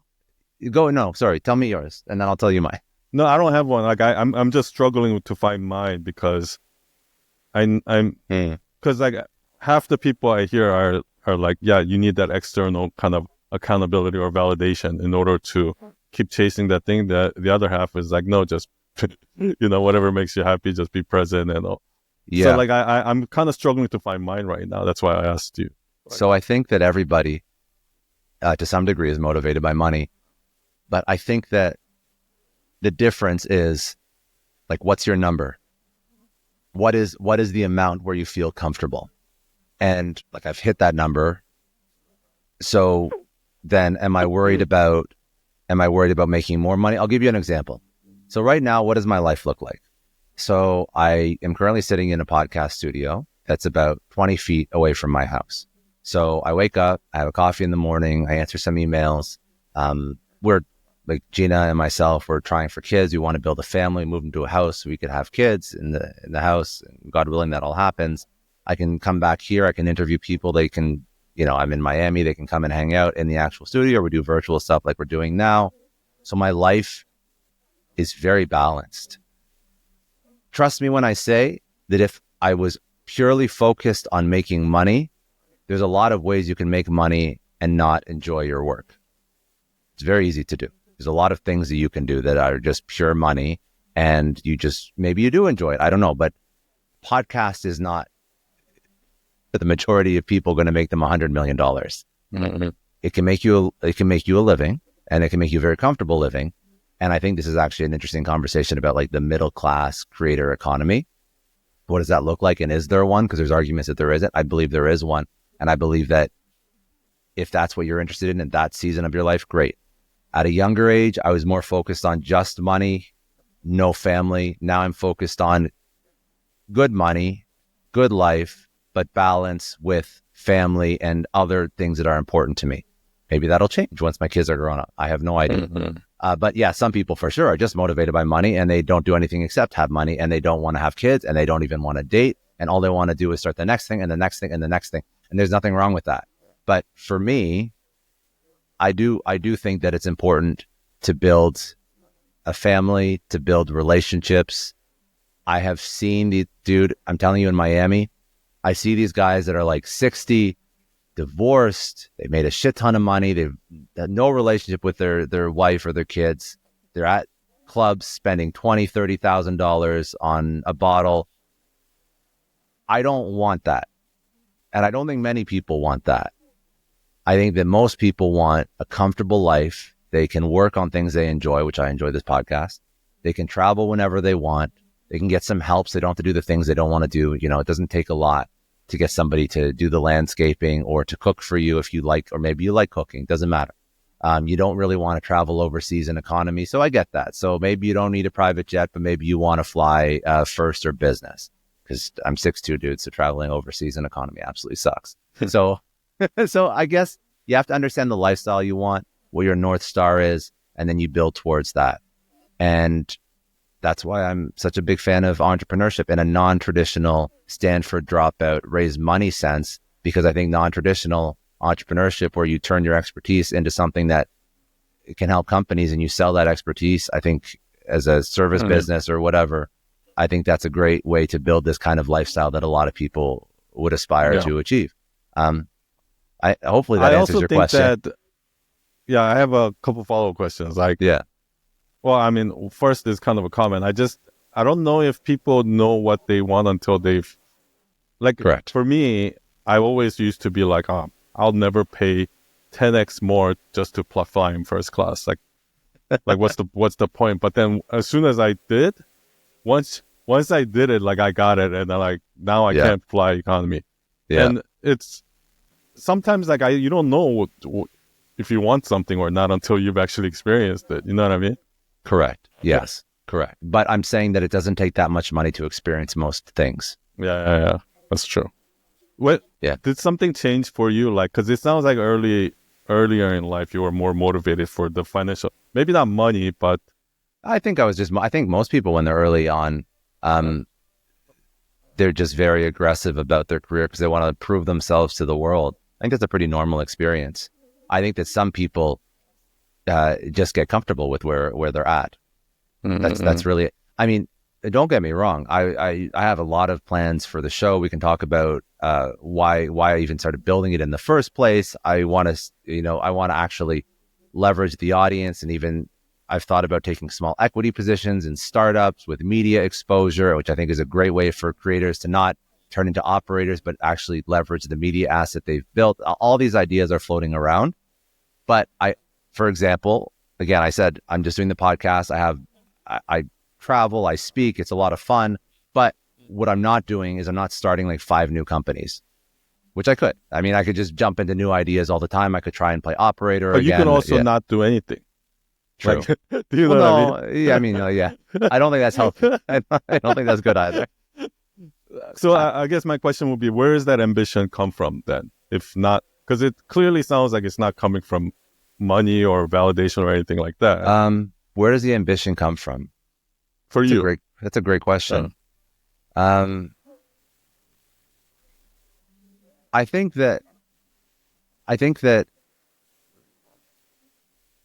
Speaker 1: go, no, sorry. Tell me yours, and then I'll tell you mine.
Speaker 2: No, I don't have one. Like I'm just struggling to find mine because I'm because like half the people I hear are like, yeah, you need that external kind of accountability or validation in order to keep chasing that thing. That the other half is like, no, just whatever makes you happy, just be present and all. So
Speaker 1: Yeah.
Speaker 2: like I'm kind of struggling to find mine right now. That's why I asked you.
Speaker 1: So I think that everybody, to some degree, is motivated by money, but I think that the difference is like, what's your number? What is the amount where you feel comfortable? And like, I've hit that number. So then am I worried about making more money? I'll give you an example. So right now, what does my life look like? So I am currently sitting in a podcast studio that's about 20 feet away from my house. So I wake up, I have a coffee in the morning, I answer some emails. We're like Gina and myself, we're trying for kids. We want to build a family, move into a house so we could have kids in the house. And God willing, that all happens. I can come back here. I can interview people. They can, I'm in Miami. They can come and hang out in the actual studio. We do virtual stuff like we're doing now. So my life is very balanced. Trust me when I say that if I was purely focused on making money, there's a lot of ways you can make money and not enjoy your work. It's very easy to do. There's a lot of things that you can do that are just pure money, and maybe you do enjoy it. I don't know, but podcast is not, for the majority of people, going to make them $100 million. Mm-hmm. It can make you a living, and it can make you very comfortable living. And I think this is actually an interesting conversation about like the middle class creator economy. What does that look like? And is there one? Because there's arguments that there isn't. I believe there is one. And I believe that if that's what you're interested in that season of your life, great. At a younger age, I was more focused on just money, no family. Now I'm focused on good money, good life, but balance with family and other things that are important to me. Maybe that'll change once my kids are grown up. I have no idea. Mm-hmm. But yeah, some people for sure are just motivated by money, and they don't do anything except have money, and they don't want to have kids, and they don't even want to date. And all they want to do is start the next thing and the next thing and the next thing. And there's nothing wrong with that. But for me, I do think that it's important to build a family, to build relationships. I have seen I'm telling you, in Miami, I see these guys that are like 60, divorced, they made a shit ton of money, they've had no relationship with their wife or their kids. They're at clubs spending $20,000, $30,000 on a bottle. I don't want that. And I don't think many people want that. I think that most people want a comfortable life. They can work on things they enjoy, which I enjoy this podcast. They can travel whenever they want. They can get some help so they don't have to do the things they don't want to do. It doesn't take a lot to get somebody to do the landscaping or to cook for you if you like, or maybe you like cooking, doesn't matter. You don't really want to travel overseas in economy. So I get that. So maybe you don't need a private jet, but maybe you want to fly first or business, because I'm 6'2", dude. So traveling overseas in economy absolutely sucks. So I guess you have to understand the lifestyle you want, what your North Star is, and then you build towards that. And that's why I'm such a big fan of entrepreneurship in a non-traditional Stanford dropout, raise money sense, because I think non-traditional entrepreneurship, where you turn your expertise into something that can help companies and you sell that expertise, I think as a service business or whatever, I think that's a great way to build this kind of lifestyle that a lot of people would aspire to achieve. Hopefully that answers your question.
Speaker 2: I have a couple follow-up questions. Like,
Speaker 1: yeah,
Speaker 2: Well, I mean, first is kind of a comment. I don't know if people know what they want until they've, like,
Speaker 1: Correct.
Speaker 2: for me, I always used to be like, I'll never pay 10x more just to fly in first class. Like what's the point? But then as soon as I did, once I did it, like I got it, and then like now I can't fly economy.
Speaker 1: Yeah.
Speaker 2: And it's sometimes like you don't know if you want something or not until you've actually experienced it. You know what I mean?
Speaker 1: Correct. Yes. Correct. But I'm saying that it doesn't take that much money to experience most things.
Speaker 2: Yeah. That's true. What?
Speaker 1: Yeah.
Speaker 2: Did something change for you? Like, because it sounds like earlier in life you were more motivated for the financial, maybe not money, but
Speaker 1: I think I think most people when they're early on, they're just very aggressive about their career because they want to prove themselves to the world. I think that's a pretty normal experience. I think that some people just get comfortable with where they're at. That's really, I mean, don't get me wrong. I have a lot of plans for the show. We can talk about why I even started building it in the first place. I want to actually leverage the audience, and even I've thought about taking small equity positions in startups with media exposure, which I think is a great way for creators to not turn into operators, but actually leverage the media asset they've built. All these ideas are floating around. But for example, again, I said, I'm just doing the podcast. I travel, I speak, it's a lot of fun. But what I'm not doing is I'm not starting like 5 new companies, which I could. I mean, I could just jump into new ideas all the time. I could try and play operator
Speaker 2: but
Speaker 1: again.
Speaker 2: You can also not do anything.
Speaker 1: True.
Speaker 2: Like, do you know what I mean?
Speaker 1: Yeah, I mean, yeah. I don't think that's healthy. I don't think that's good either.
Speaker 2: So I guess my question would be, where does that ambition come from then? If not, because it clearly sounds like it's not coming from money or validation or anything like that.
Speaker 1: Where does the ambition come from?
Speaker 2: For you?
Speaker 1: That's a great question. I think that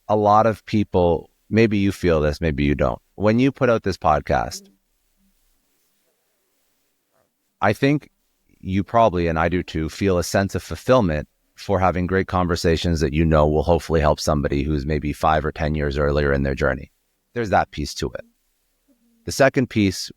Speaker 1: a lot of people, maybe you feel this, maybe you don't. When you put out this podcast, I think you probably, and I do too, feel a sense of fulfillment for having great conversations that you know will hopefully help somebody who's maybe 5 or 10 years earlier in their journey. There's that piece to it. The second piece,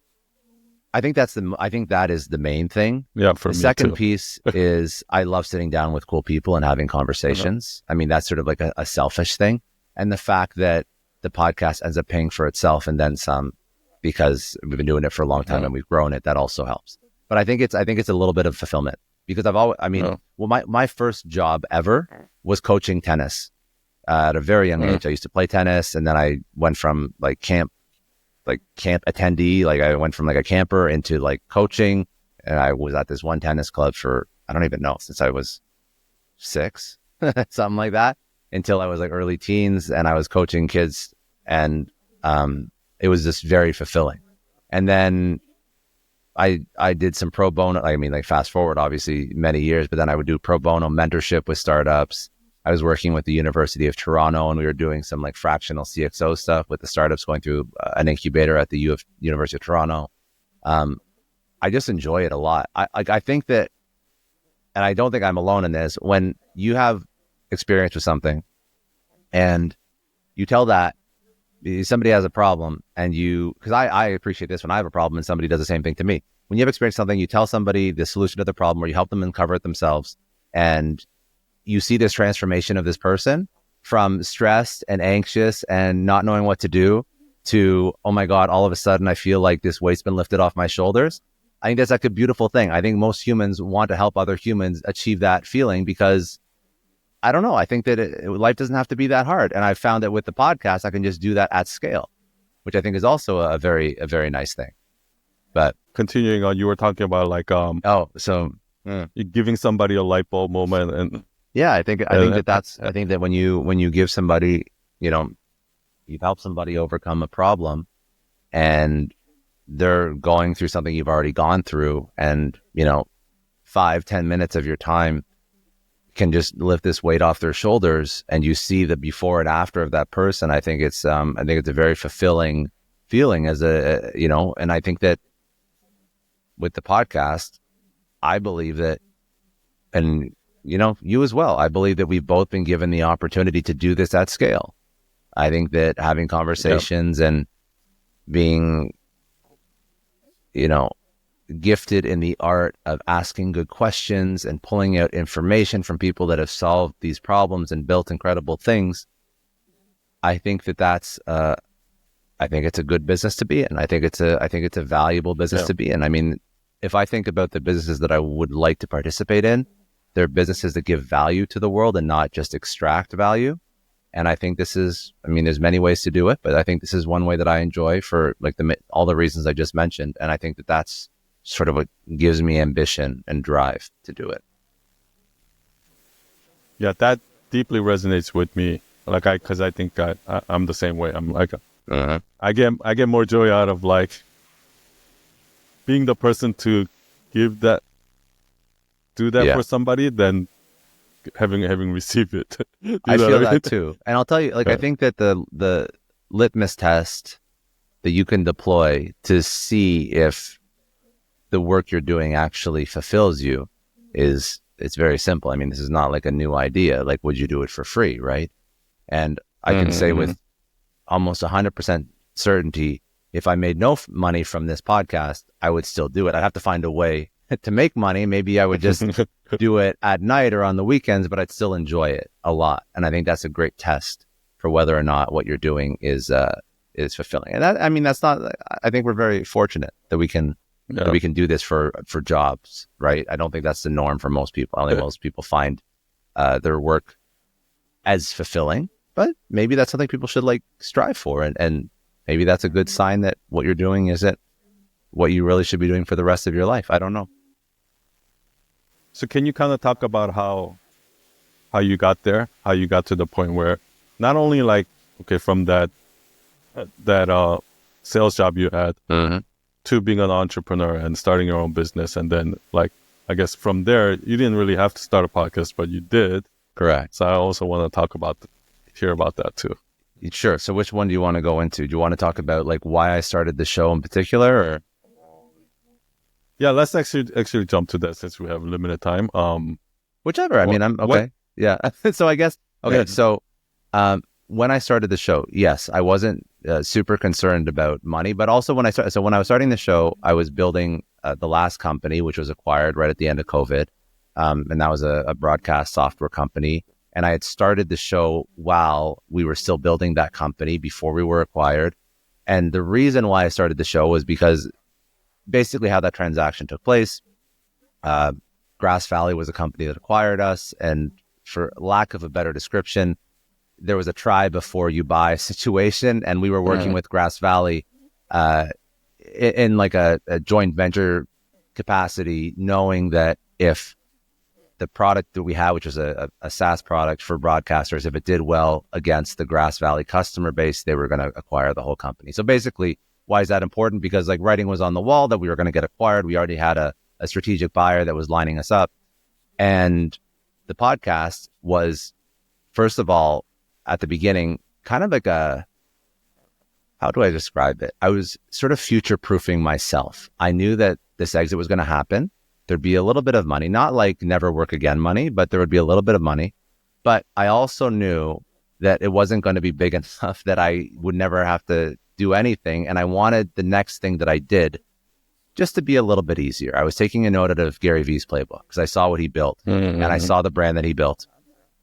Speaker 1: I think that is the main thing.
Speaker 2: Yeah, for me too.
Speaker 1: The second piece is I love sitting down with cool people and having conversations. I mean, that's sort of like a selfish thing. And the fact that the podcast ends up paying for itself and then some, because we've been doing it for a long time and we've grown it, that also helps. But I think it's a little bit of fulfillment because my first job ever was coaching tennis at a very young age. I used to play tennis, and then I went from camp attendee, I went from a camper into coaching, and I was at this one tennis club for, I don't even know, since I was 6, something like that, until I was early teens, and I was coaching kids, and it was just very fulfilling. And then I did some pro bono, fast forward obviously many years, but then I would do pro bono mentorship with startups. I was working with the University of Toronto, and we were doing some fractional CXO stuff with the startups going through an incubator at the University of Toronto. I just enjoy it a lot. I think that, and I don't think I'm alone in this, when you have experience with something and you tell that somebody has a problem, and because I appreciate this when I have a problem and somebody does the same thing to me. When you have experienced something, you tell somebody the solution to the problem, or you help them uncover it themselves, and you see this transformation of this person from stressed and anxious and not knowing what to do to, oh my God, all of a sudden I feel like this weight's been lifted off my shoulders. I think that's a beautiful thing. I think most humans want to help other humans achieve that feeling because, I don't know, I think that life doesn't have to be that hard. And I found that with the podcast, I can just do that at scale, which I think is also a very nice thing. But
Speaker 2: continuing on, you were talking about
Speaker 1: you're
Speaker 2: giving somebody a light bulb moment, and
Speaker 1: yeah, I think that when you give somebody, you've helped somebody overcome a problem, and they're going through something you've already gone through, and 5-10 minutes of your time can just lift this weight off their shoulders, and you see the before and after of that person. I think it's a very fulfilling feeling and I think that with the podcast, I believe that, and you as well, I believe that we've both been given the opportunity to do this at scale. I think that having conversations and being, you know, gifted in the art of asking good questions and pulling out information from people that have solved these problems and built incredible things. I think that that's, I think it's a good business to be in. I think it's a valuable business to be in. I mean, if I think about the businesses that I would like to participate in, they're businesses that give value to the world and not just extract value. And I think this is, I mean, there's many ways to do it, but I think this is one way that I enjoy for like all the reasons I just mentioned. And I think that that's sort of what gives me ambition and drive to do it.
Speaker 2: Yeah, that deeply resonates with me. Like because I think I'm the same way. I'm like, I get more joy out of like being the person to do that for somebody than having received it.
Speaker 1: I feel that too. And I'll tell you, like, I think that the litmus test that you can deploy to see if the work you're doing actually fulfills you it's very simple. I mean, this is not like a new idea. Like, would you do it for free, right? And I can say with almost 100% certainty, if I made no money from this podcast, I would still do it. I'd have to find a way to make money. Maybe I would just do it at night or on the weekends, but I'd still enjoy it a lot. And I think that's a great test for whether or not what you're doing is fulfilling. And that, I mean, that's not, I think we're very fortunate that we can do this for jobs, right? I don't think that's the norm for most people. I think most people find their work as fulfilling, but maybe that's something people should like strive for. And maybe that's a good sign that what you're doing isn't what you really should be doing for the rest of your life. I don't know.
Speaker 2: So can you kind of talk about how you got there, how you got to the point where not only like, okay, from that sales job you had to being an entrepreneur and starting your own business. And then like, I guess from there, you didn't really have to start a podcast, but you did.
Speaker 1: Correct.
Speaker 2: So I also want to hear about that too.
Speaker 1: Sure. So which one do you want to go into? Do you want to talk about like why I started the show in particular, or?
Speaker 2: Yeah, let's actually jump to that since we have limited time.
Speaker 1: Whichever. I mean, I'm okay. Yeah. So I guess, okay. Yeah. So, when I started the show, yes, I wasn't super concerned about money, but also when I was starting the show, I was building the last company, which was acquired right at the end of COVID. And that was a broadcast software company. And I had started the show while we were still building that company before we were acquired. And the reason why I started the show was because basically how that transaction took place, Grass Valley was a company that acquired us. And for lack of a better description, there was a try before you buy situation. And we were working with Grass Valley in like a joint venture capacity, knowing that if the product that we had, which was a SaaS product for broadcasters, if it did well against the Grass Valley customer base, they were going to acquire the whole company. So basically, why is that important? Because like writing was on the wall that we were going to get acquired. We already had a strategic buyer that was lining us up. And the podcast was, first of all, at the beginning, kind of like how do I describe it? I was sort of future-proofing myself. I knew that this exit was going to happen. There'd be a little bit of money, not like never work again money, but there would be a little bit of money. But I also knew that it wasn't going to be big enough that I would never have to do anything. And I wanted the next thing that I did just to be a little bit easier. I was taking a note out of Gary Vee's playbook because I saw what he built and I saw the brand that he built.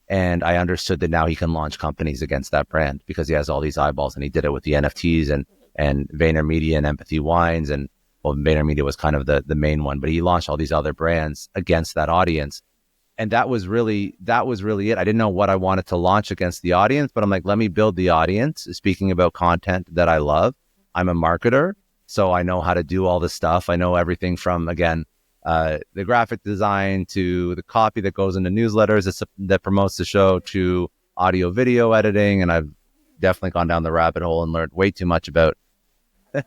Speaker 1: And I understood that now he can launch companies against that brand because he has all these eyeballs, and he did it with the NFTs and VaynerMedia and Empathy Wines. And well, VaynerMedia was kind of the main one, but he launched all these other brands against that audience. And that was really it. I didn't know what I wanted to launch against the audience, but I'm like, let me build the audience. Speaking about content that I love, I'm a marketer, so I know how to do all this stuff. I know everything from, again, the graphic design to the copy that goes into newsletters that promotes the show to audio video editing. And I've definitely gone down the rabbit hole and learned way too much about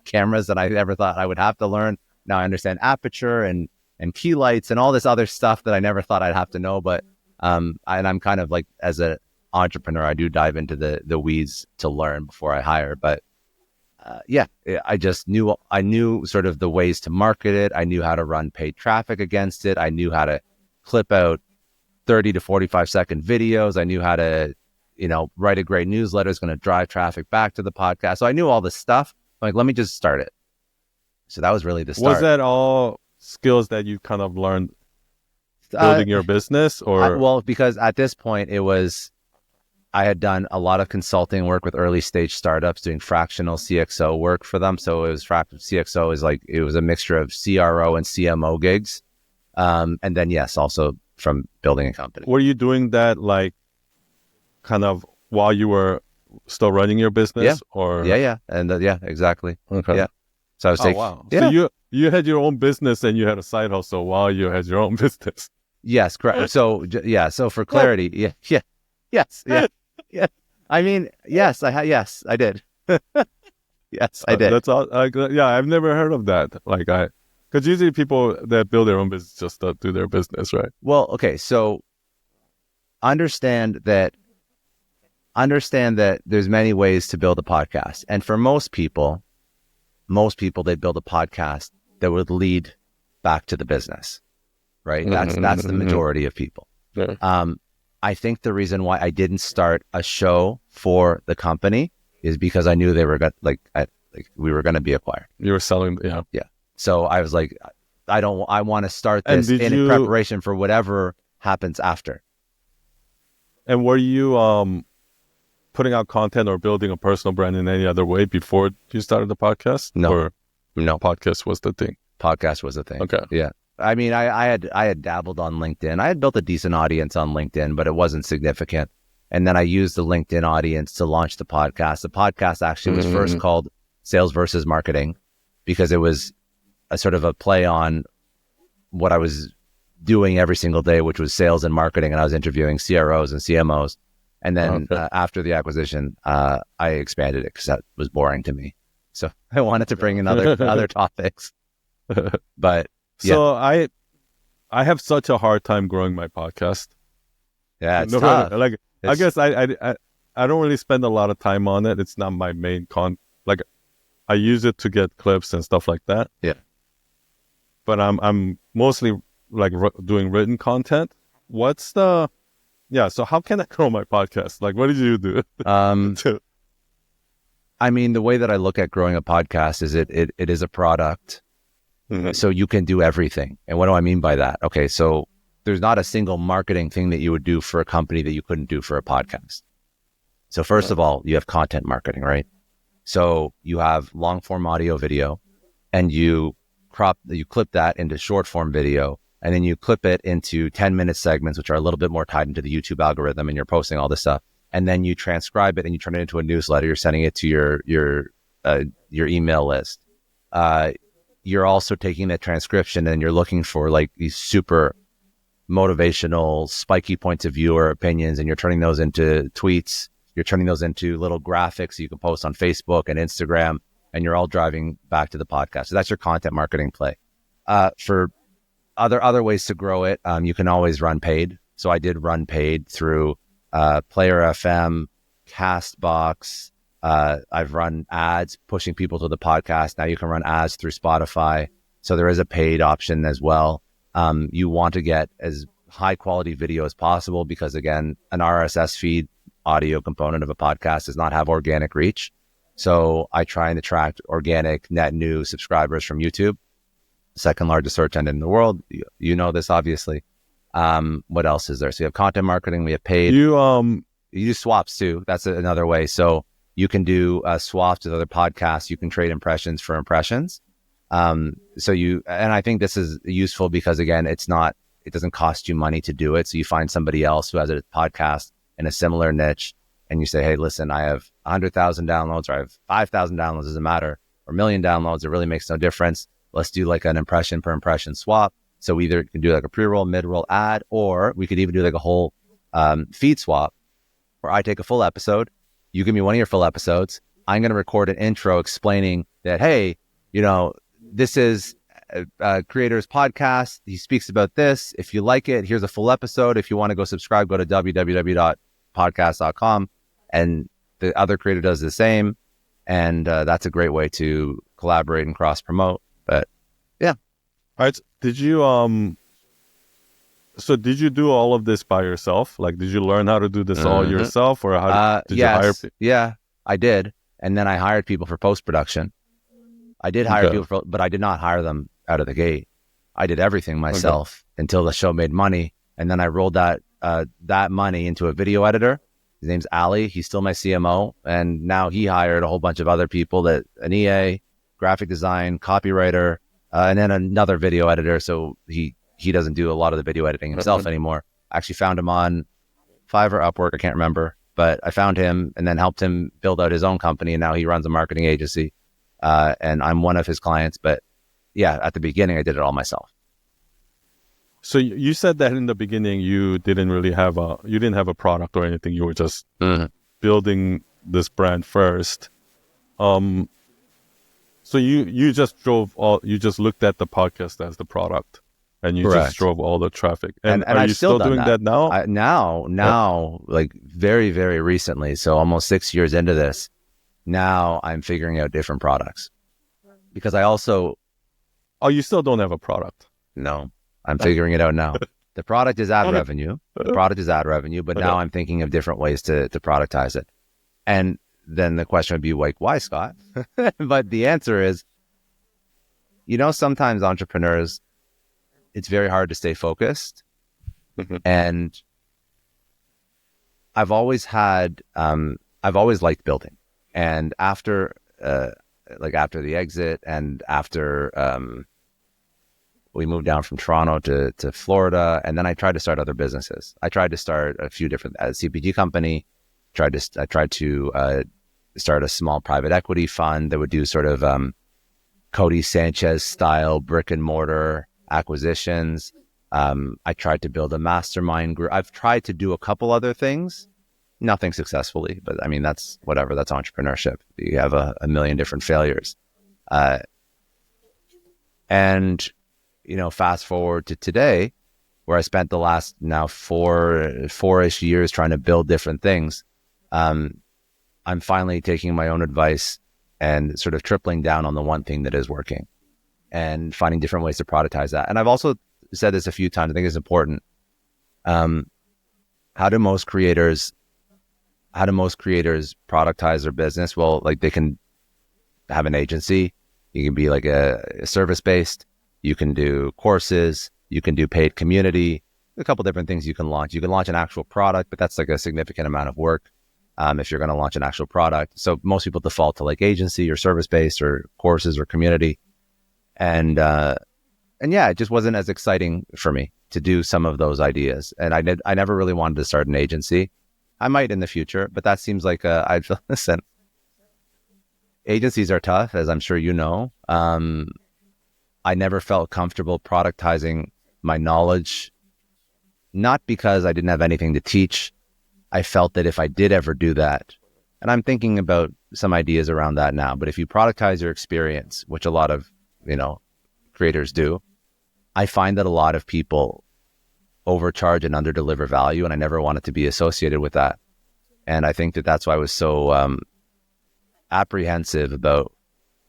Speaker 1: cameras than I ever thought I would have to learn. Now I understand aperture and key lights and all this other stuff that I never thought I'd have to know. But and I'm kind of like, as an entrepreneur, I do dive into the weeds to learn before I hire. But I just knew sort of the ways to market it. I knew how to run paid traffic against it. I knew how to clip out 30 to 45 second videos. I knew how to write a great newsletter is going to drive traffic back to the podcast. So I knew all this stuff. I'm like, let me just start it. So that was really the start.
Speaker 2: Was that all skills that you kind of learned building your business, or?
Speaker 1: Well, because at this point I had done a lot of consulting work with early stage startups doing fractional CXO work for them. So it was CXO is it was a mixture of CRO and CMO gigs. And then yes, also from building a company.
Speaker 2: Were you doing that kind of while you were still running your business?
Speaker 1: Yeah.
Speaker 2: Or
Speaker 1: yeah. And yeah, exactly.
Speaker 2: Okay.
Speaker 1: Yeah. So I was taking,
Speaker 2: wow.
Speaker 1: Yeah.
Speaker 2: So you had your own business and you had a side hustle while you had your own business.
Speaker 1: Yes, correct. So yeah. So for clarity, yes. I mean, yes, yes, I did. Yes, I did.
Speaker 2: That's all. Yeah, I've never heard of that. Because usually people that build their own business just do their business, right?
Speaker 1: Well, okay. So understand that there's many ways to build a podcast. And for most people, they build a podcast that would lead back to the business, right? That's the majority of people.
Speaker 2: Yeah.
Speaker 1: I think the reason why I didn't start a show for the company is because I knew they were we were going to be acquired.
Speaker 2: You were selling, yeah.
Speaker 1: Yeah. So I was like, I want to start this in preparation for whatever happens after.
Speaker 2: And were you putting out content or building a personal brand in any other way before you started the podcast?
Speaker 1: No.
Speaker 2: Podcast was the thing.
Speaker 1: Podcast was the thing.
Speaker 2: Okay.
Speaker 1: Yeah. I mean, I had dabbled on LinkedIn. I had built a decent audience on LinkedIn, but it wasn't significant. And then I used the LinkedIn audience to launch the podcast. The podcast actually was first called Sales versus Marketing because it was a sort of a play on what I was doing every single day, which was sales and marketing. And I was interviewing CROs and CMOs. And then after the acquisition, I expanded it because that was boring to me. So I wanted to bring in other topics. But
Speaker 2: so I have such a hard time growing my podcast.
Speaker 1: Yeah, it's tough.
Speaker 2: I guess I don't really spend a lot of time on it. It's not my main I use it to get clips and stuff like that.
Speaker 1: Yeah.
Speaker 2: But I'm mostly doing written content. So how can I grow my podcast? What did you do?
Speaker 1: I mean, the way that I look at growing a podcast is it is a product. So you can do everything. And what do I mean by that? Okay, so there's not a single marketing thing that you would do for a company that you couldn't do for a podcast. So first of all, you have content marketing, right? So you have long form audio video and you clip that into short form video, and then you clip it into 10-minute segments, which are a little bit more tied into the YouTube algorithm, and you're posting all this stuff. And then you transcribe it and you turn it into a newsletter. You're sending it to your email list. You're also taking that transcription and you're looking for these super motivational, spiky points of view or opinions, and you're turning those into tweets. You're turning those into little graphics you can post on Facebook and Instagram, and you're all driving back to the podcast. So that's your content marketing play. For other ways to grow it, you can always run paid. So I did run paid through Player FM, Castbox. I've run ads pushing people to the podcast. Now you can run ads through Spotify. So there is a paid option as well. You want to get as high quality video as possible because, again, an RSS feed audio component of a podcast does not have organic reach. So I try and attract organic net new subscribers from YouTube, second largest search engine in the world. You know this, obviously. What else is there? So you have content marketing. We have paid. You do swaps too. That's another way. So you can do swaps with other podcasts. You can trade impressions for impressions. And I think this is useful because, again, it doesn't cost you money to do it. So you find somebody else who has a podcast in a similar niche and you say, hey, listen, I have 100,000 downloads or I have 5,000 downloads, doesn't matter, or 1 million downloads. It really makes no difference. Let's do an impression per impression swap. So we either can do a pre-roll, mid-roll ad, or we could even do a whole feed swap where I take a full episode. You give me one of your full episodes. I'm going to record an intro explaining that, hey, this is a creator's podcast. He speaks about this. If you like it, here's a full episode. If you want to go subscribe, go to www.podcast.com. And the other creator does the same. And that's a great way to collaborate and cross promote. But yeah.
Speaker 2: All right. Did you, So did you do all of this by yourself? Like, did you learn how to do this all yourself, or did you hire people?
Speaker 1: Yeah, I did. And then I hired people for post-production. I did hire people, but I did not hire them out of the gate. I did everything myself until the show made money. And then I rolled that money into a video editor. His name's Ali. He's still my CMO. And now he hired a whole bunch of other people, an EA, graphic design, copywriter, and then another video editor. So he doesn't do a lot of the video editing himself anymore. I actually found him on Fiverr, Upwork, I can't remember. But I found him and then helped him build out his own company. And now he runs a marketing agency. And I'm one of his clients. But yeah, at the beginning, I did it all myself.
Speaker 2: So you said that in the beginning, you didn't have a product or anything. You were just building this brand first. So you just looked at the podcast as the product, and you
Speaker 1: Correct.
Speaker 2: just drove all the traffic. And are
Speaker 1: I've
Speaker 2: you still doing that now?
Speaker 1: Now, like very, very recently, so almost 6 years into this, now I'm figuring out different products. Because I also...
Speaker 2: Oh, you still don't have a product?
Speaker 1: No, I'm figuring it out now. The product is ad revenue. But now I'm thinking of different ways to productize it. And then the question would be like, why, Scott? But the answer is, sometimes entrepreneurs, it's very hard to stay focused. And I've always liked building. And after the exit and after we moved down from Toronto to Florida, and then I tried to start other businesses. I tried to start a few different CPG company. I tried to start a small private equity fund that would do sort of Cody Sanchez style brick and mortar acquisitions. I tried to build a mastermind group. I've tried to do a couple other things, nothing successfully, but I mean, that's whatever. That's entrepreneurship. You have a million different failures. And fast forward to today, where I spent the last now four-ish years trying to build different things. I'm finally taking my own advice and sort of tripling down on the one thing that is working and finding different ways to productize that. And I've also said this a few times. I think it's important. How do most creators productize their business? Well, like they can have an agency. You can be like a service-based. You can do courses. You can do paid community. A couple different things you can launch. You can launch an actual product, but that's like a significant amount of work if you're going to launch an actual product. So most people default to like agency or service-based or courses or community. And yeah, it just wasn't as exciting for me to do some of those ideas. And I never really wanted to start an agency. I might in the future, but that seems like listen, agencies are tough, as I'm sure you know. I never felt comfortable productizing my knowledge, not because I didn't have anything to teach. I felt that if I did ever do that, and I'm thinking about some ideas around that now, but if you productize your experience, which a lot of, creators do, I find that a lot of people overcharge and underdeliver value, and I never wanted to be associated with that. And I think that that's why I was so apprehensive about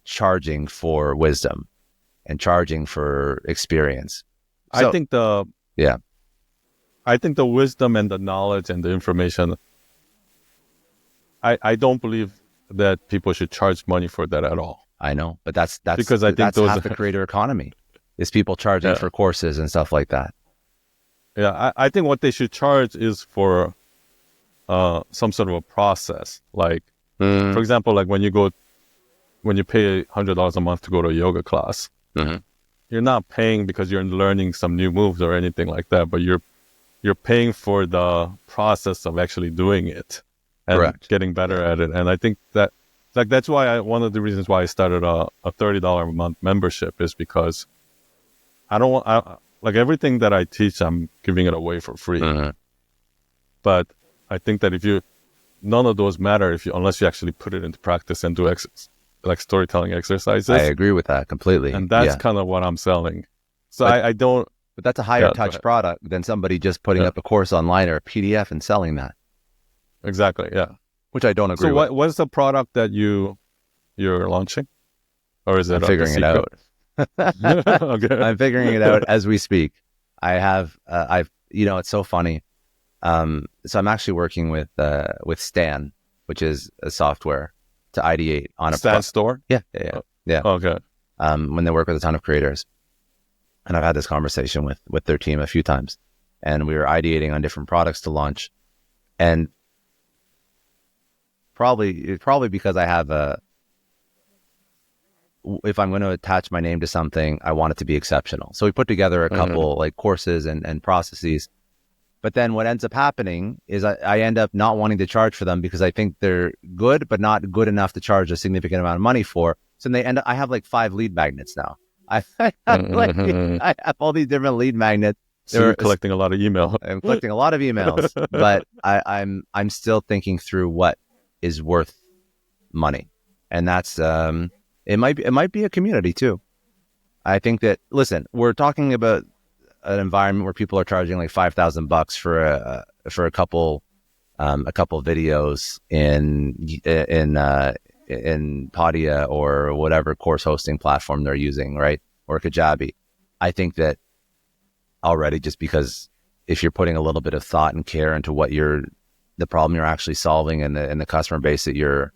Speaker 1: charging for wisdom and charging for experience. So,
Speaker 2: I think the wisdom and the knowledge and the information, I don't believe that people should charge money for that at all.
Speaker 1: I know, but that's
Speaker 2: because I think
Speaker 1: that's half the creator economy is people charging for courses and stuff like that.
Speaker 2: Yeah, I think what they should charge is for some sort of a process. Like, for example, like when you pay $100 a month to go to a yoga class, you're not paying because you're learning some new moves or anything like that, but you're paying for the process of actually doing it and
Speaker 1: Correct.
Speaker 2: Getting better at it. And I think that that's why one of the reasons why I started a $30 a month membership is because I don't want, like everything that I teach, I'm giving it away for free. But I think that none of those matter unless you actually put it into practice and do like storytelling exercises.
Speaker 1: I agree with that completely.
Speaker 2: And that's kind of what I'm selling. So
Speaker 1: but,
Speaker 2: I don't.
Speaker 1: But that's a higher touch product than somebody just putting up a course online or a PDF and selling that.
Speaker 2: Exactly. Yeah.
Speaker 1: Which I don't agree with.
Speaker 2: So what's the product that you're launching? Or is it
Speaker 1: I'm figuring it out.
Speaker 2: Okay.
Speaker 1: I'm figuring it out as we speak. it's so funny. So I'm actually working with Stan, which is a software to ideate on a
Speaker 2: Stan store.
Speaker 1: Yeah.
Speaker 2: Okay.
Speaker 1: When they work with a ton of creators, and I've had this conversation with their team a few times, and we were ideating on different products to launch, and probably because I have if I'm going to attach my name to something, I want it to be exceptional. So we put together a couple like courses and processes. But then what ends up happening is I end up not wanting to charge for them because I think they're good, but not good enough to charge a significant amount of money for. So I have like 5 lead magnets now. I have all these different lead magnets.
Speaker 2: So you're collecting a lot of email.
Speaker 1: I'm collecting a lot of emails, but I'm still thinking through what is worth money. And that's, it might be a community too. I think that, listen, we're talking about an environment where people are charging like $5,000 for a couple videos in Podia or whatever course hosting platform they're using, right? Or Kajabi. I think that already, just because if you're putting a little bit of thought and care into the problem you're actually solving and the customer base that you're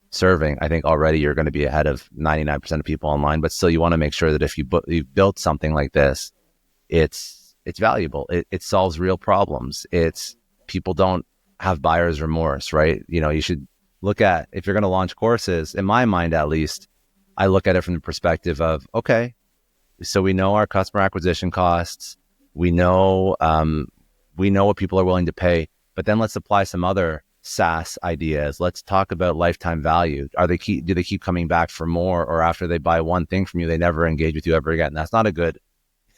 Speaker 1: serving, I think already you're going to be ahead of 99% of people online. But still, you want to make sure that if you've built something like this, it's valuable. It solves real problems. People don't have buyer's remorse, right? You should look at, if you're going to launch courses, in my mind at least, I look at it from the perspective of, okay, so we know our customer acquisition costs, we know what people are willing to pay, but then let's apply some other SaaS ideas. Let's talk about lifetime value. Do they keep coming back for more, or after they buy one thing from you, they never engage with you ever again? That's not a good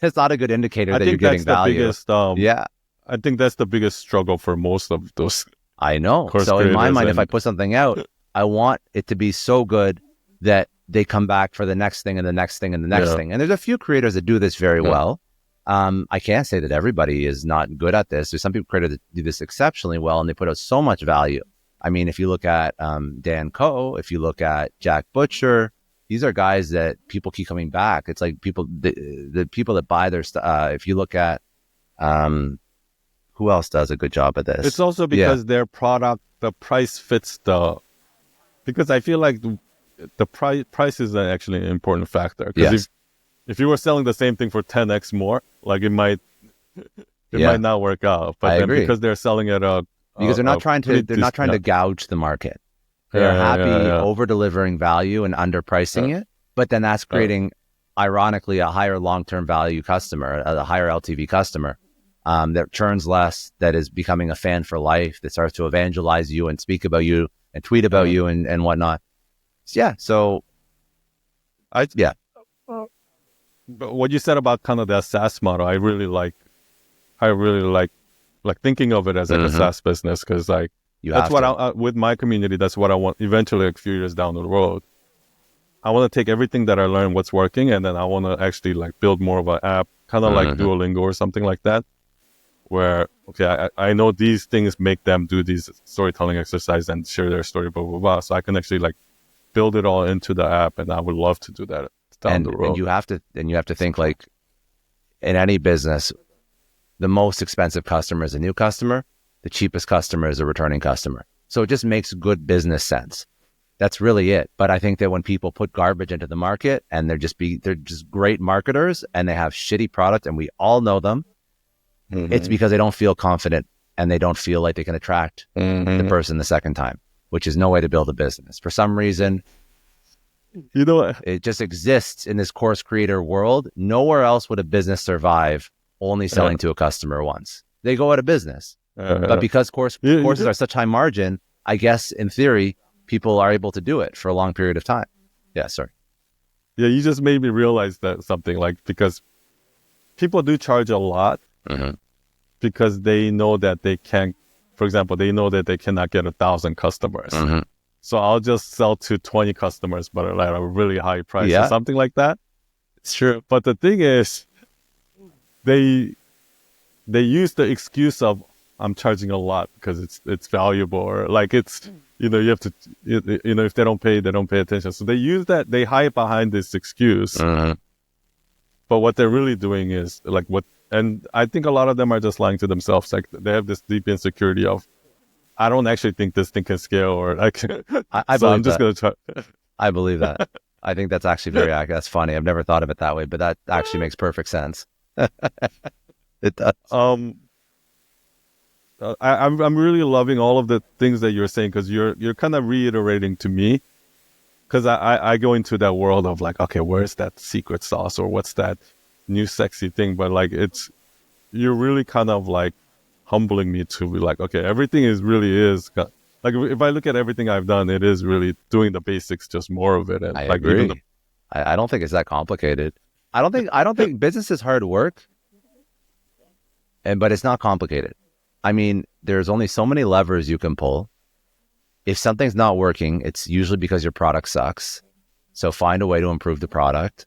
Speaker 1: indicator that you're getting value.
Speaker 2: Biggest, I think that's the biggest struggle for most of those.
Speaker 1: I know. So in my mind, if I put something out, I want it to be so good that they come back for the next thing and the next thing and the next thing. And there's a few creators that do this very well. I can't say that everybody is not good at this. There's some people creators that do this exceptionally well, and they put out so much value. I mean, if you look at Dan Coe, if you look at Jack Butcher, these are guys that people keep coming back. It's like the people that buy their stuff. If you look at who else does a good job at this?
Speaker 2: It's also because their product, the price fits because I feel like the price is actually an important factor. Because if you were selling the same thing for 10x more, like it might not work out. But then because they're selling it
Speaker 1: because they're not trying to gouge the market. They're happy over delivering value and underpricing it, but then that's creating, ironically, a higher long-term value customer, a higher LTV customer that churns less, that is becoming a fan for life, that starts to evangelize you and speak about you and tweet about you and whatnot. So
Speaker 2: But what you said about kind of that SaaS model, I really like thinking of it as like a SaaS business, because like that's what with my community, that's what I want eventually, like a few years down the road. I want to take everything that I learned, what's working, and then I want to actually like build more of an app, kind of like Duolingo or something like that, where, okay, I know these things make them do these storytelling exercises and share their story, blah, blah, blah. So I can actually like build it all into the app, and I would love to do that down the road.
Speaker 1: And you have to think, like, in any business, the most expensive customer is a new customer. The cheapest customer is a returning customer. So it just makes good business sense. That's really it. But I think that when people put garbage into the market and they're just great marketers and they have shitty product, and we all know them, it's because they don't feel confident and they don't feel like they can attract the person the second time, which is no way to build a business. For some reason, it just exists in this course creator world. Nowhere else would a business survive only selling to a customer once. They go out of business. But because courses are such high margin, I guess in theory, people are able to do it for a long period of time. Yeah, sorry.
Speaker 2: Yeah, you just made me realize that something, like, because people do charge a lot because they know that they can't, for example, they know that they cannot get 1,000 customers. So I'll just sell to 20 customers, but at a really high price or something like that.
Speaker 1: It's true.
Speaker 2: But the thing is, they use the excuse of, I'm charging a lot because it's valuable, or like it's, you have to, if they don't pay attention. So they use that, they hide behind this excuse. But what they're really doing is, like, what And I think a lot of them are just lying to themselves. Like they have this deep insecurity of, I don't actually think this thing can scale, or like,
Speaker 1: I
Speaker 2: so I'm
Speaker 1: believe
Speaker 2: just
Speaker 1: that.
Speaker 2: going to try.
Speaker 1: I believe that. I think that's actually very accurate. That's funny. I've never thought of it that way, but that actually makes perfect sense. It does.
Speaker 2: I'm really loving all of the things that you're saying, because you're kind of reiterating to me, because I go into that world of like, okay, where's that secret sauce, or what's that new sexy thing? But like, you're really kind of like humbling me to be like, okay, everything really is like, if I look at everything I've done, it is really doing the basics, just more of it. And
Speaker 1: I
Speaker 2: like, even
Speaker 1: agree. I don't think it's that complicated. I don't think business is hard work, but it's not complicated. I mean, there's only so many levers you can pull. If something's not working, it's usually because your product sucks. So find a way to improve the product.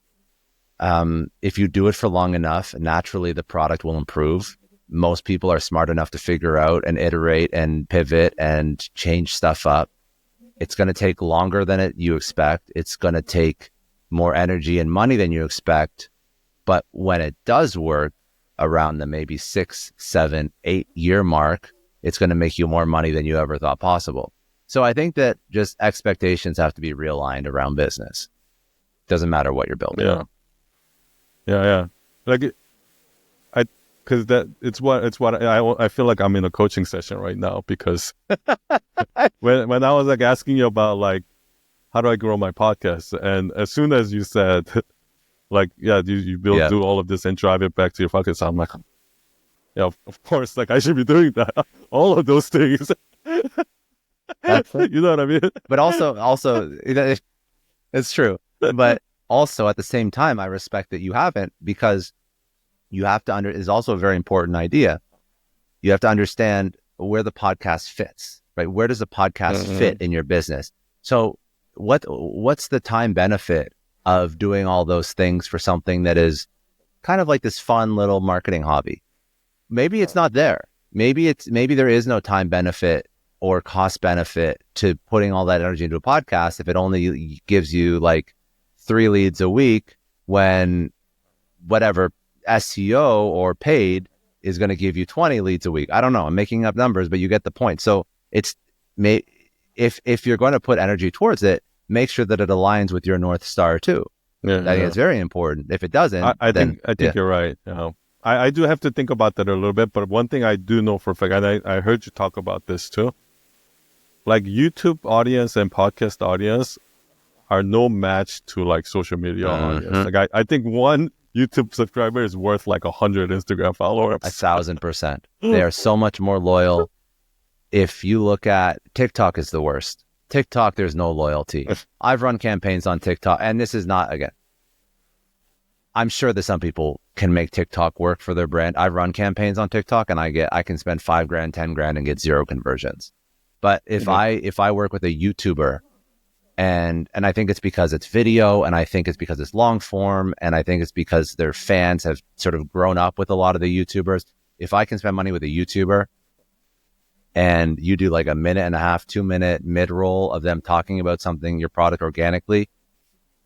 Speaker 1: If you do it for long enough, naturally the product will improve. Most people are smart enough to figure out and iterate and pivot and change stuff up. It's going to take longer than you expect. It's going to take more energy and money than you expect. But when it does work around the maybe 6, 7, 8 year mark, it's going to make you more money than you ever thought possible. So I think that just expectations have to be realigned around business. Doesn't matter what you're building.
Speaker 2: Yeah. Like, because it's what I feel like I'm in a coaching session right now, because when I was like asking you about like, how do I grow my podcast? And as soon as you said, like, yeah, you do all of this and drive it back to your focus, I'm like, yeah, of course, like I should be doing that. All of those things. You know what I mean?
Speaker 1: But also, it's true. But also at the same time, I respect that you haven't, because you have to is also a very important idea. You have to understand where the podcast fits, right? Where does the podcast fit in your business? So what's the time benefit of doing all those things for something that is kind of like this fun little marketing hobby? Maybe it's not there. Maybe there is no time benefit or cost benefit to putting all that energy into a podcast if it only gives you like 3 leads a week, when whatever SEO or paid is going to give you 20 leads a week. I don't know. I'm making up numbers, but you get the point. So if you're going to put energy towards it, make sure that it aligns with your North Star too. I think it's very important. If it doesn't,
Speaker 2: I think you're right. I do have to think about that a little bit, but one thing I do know for a fact, and I heard you talk about this too, like YouTube audience and podcast audience are no match to like social media audience. Like I think one YouTube subscriber is worth like 100 Instagram followers.
Speaker 1: 1,000%. They are so much more loyal. If you look at TikTok, is the worst. TikTok, there's no loyalty. I've run campaigns on TikTok, and this is not, again, I'm sure that some people can make TikTok work for their brand. I've run campaigns on TikTok, and I can spend $5,000, $10,000 and get 0 conversions. But if I work with a YouTuber, and I think it's because it's video, and I think it's because it's long form, and I think it's because their fans have sort of grown up with a lot of the YouTubers. If I can spend money with a YouTuber and you do like a 1.5-minute, 2-minute mid-roll of them talking about something, your product organically,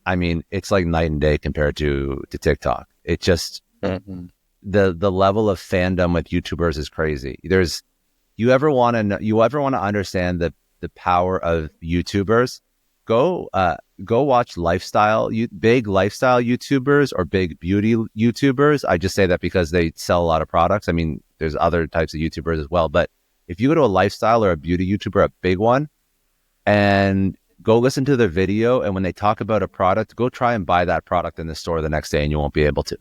Speaker 1: I mean, it's like night and day compared to TikTok. It just, the level of fandom with YouTubers is crazy. You ever want to understand the power of YouTubers? Go watch big lifestyle YouTubers or big beauty YouTubers. I just say that because they sell a lot of products. I mean, there's other types of YouTubers as well. But if you go to a lifestyle or a beauty YouTuber, a big one, and go listen to their video, and when they talk about a product, go try and buy that product in the store the next day, and you won't be able to.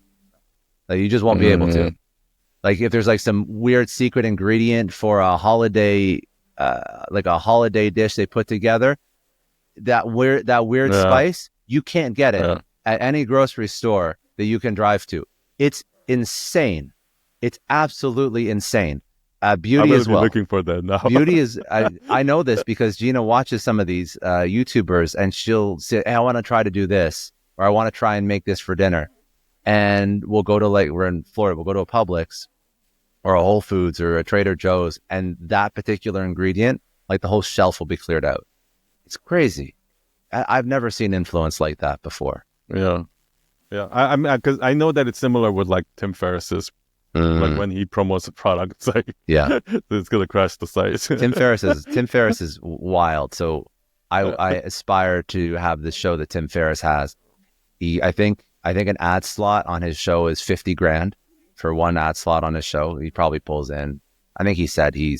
Speaker 1: Like, you just won't be able to. Like, if there's like some weird secret ingredient for a holiday, like a holiday dish they put together, that weird spice, you can't get it at any grocery store that you can drive to. It's insane. It's absolutely insane. Beauty as well.
Speaker 2: Looking for that now.
Speaker 1: Beauty is, I know this because Gina watches some of these YouTubers, and she'll say, hey, I want to try to do this, or I want to try and make this for dinner. And we'll go to, like, we're in Florida, we'll go to a Publix or a Whole Foods or a Trader Joe's, and that particular ingredient, like, the whole shelf will be cleared out. It's crazy. I've never seen influence like that before.
Speaker 2: Yeah. I mean, because I know that it's similar with like Tim Ferriss's Like when he promotes a product, it's like
Speaker 1: Yeah.
Speaker 2: it's gonna crash the site.
Speaker 1: Tim Ferriss is wild. So I aspire to have the show that Tim Ferriss has. I think an ad slot on his show is 50 grand for one ad slot on his show. He probably pulls in, I think he said he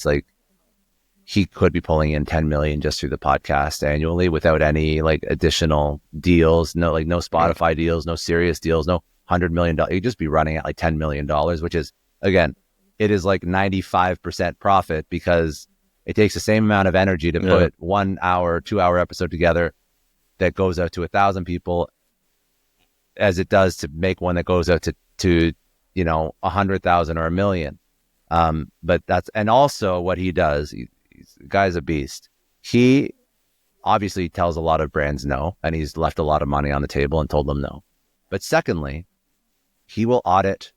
Speaker 1: could be pulling in 10 million just through the podcast annually without any like additional deals, no Spotify deals, no Sirius deals, no $100 million. He'd just be running at like $10 million, which is, again, it is like 95% profit because it takes the same amount of energy to put 1 hour, 2 hour episode together that goes out to 1,000 people as it does to make one that goes out to 100,000 or 1 million. But that's, and also what he does, the guy's a beast. He obviously tells a lot of brands no, and he's left a lot of money on the table and told them no. But secondly, he will audit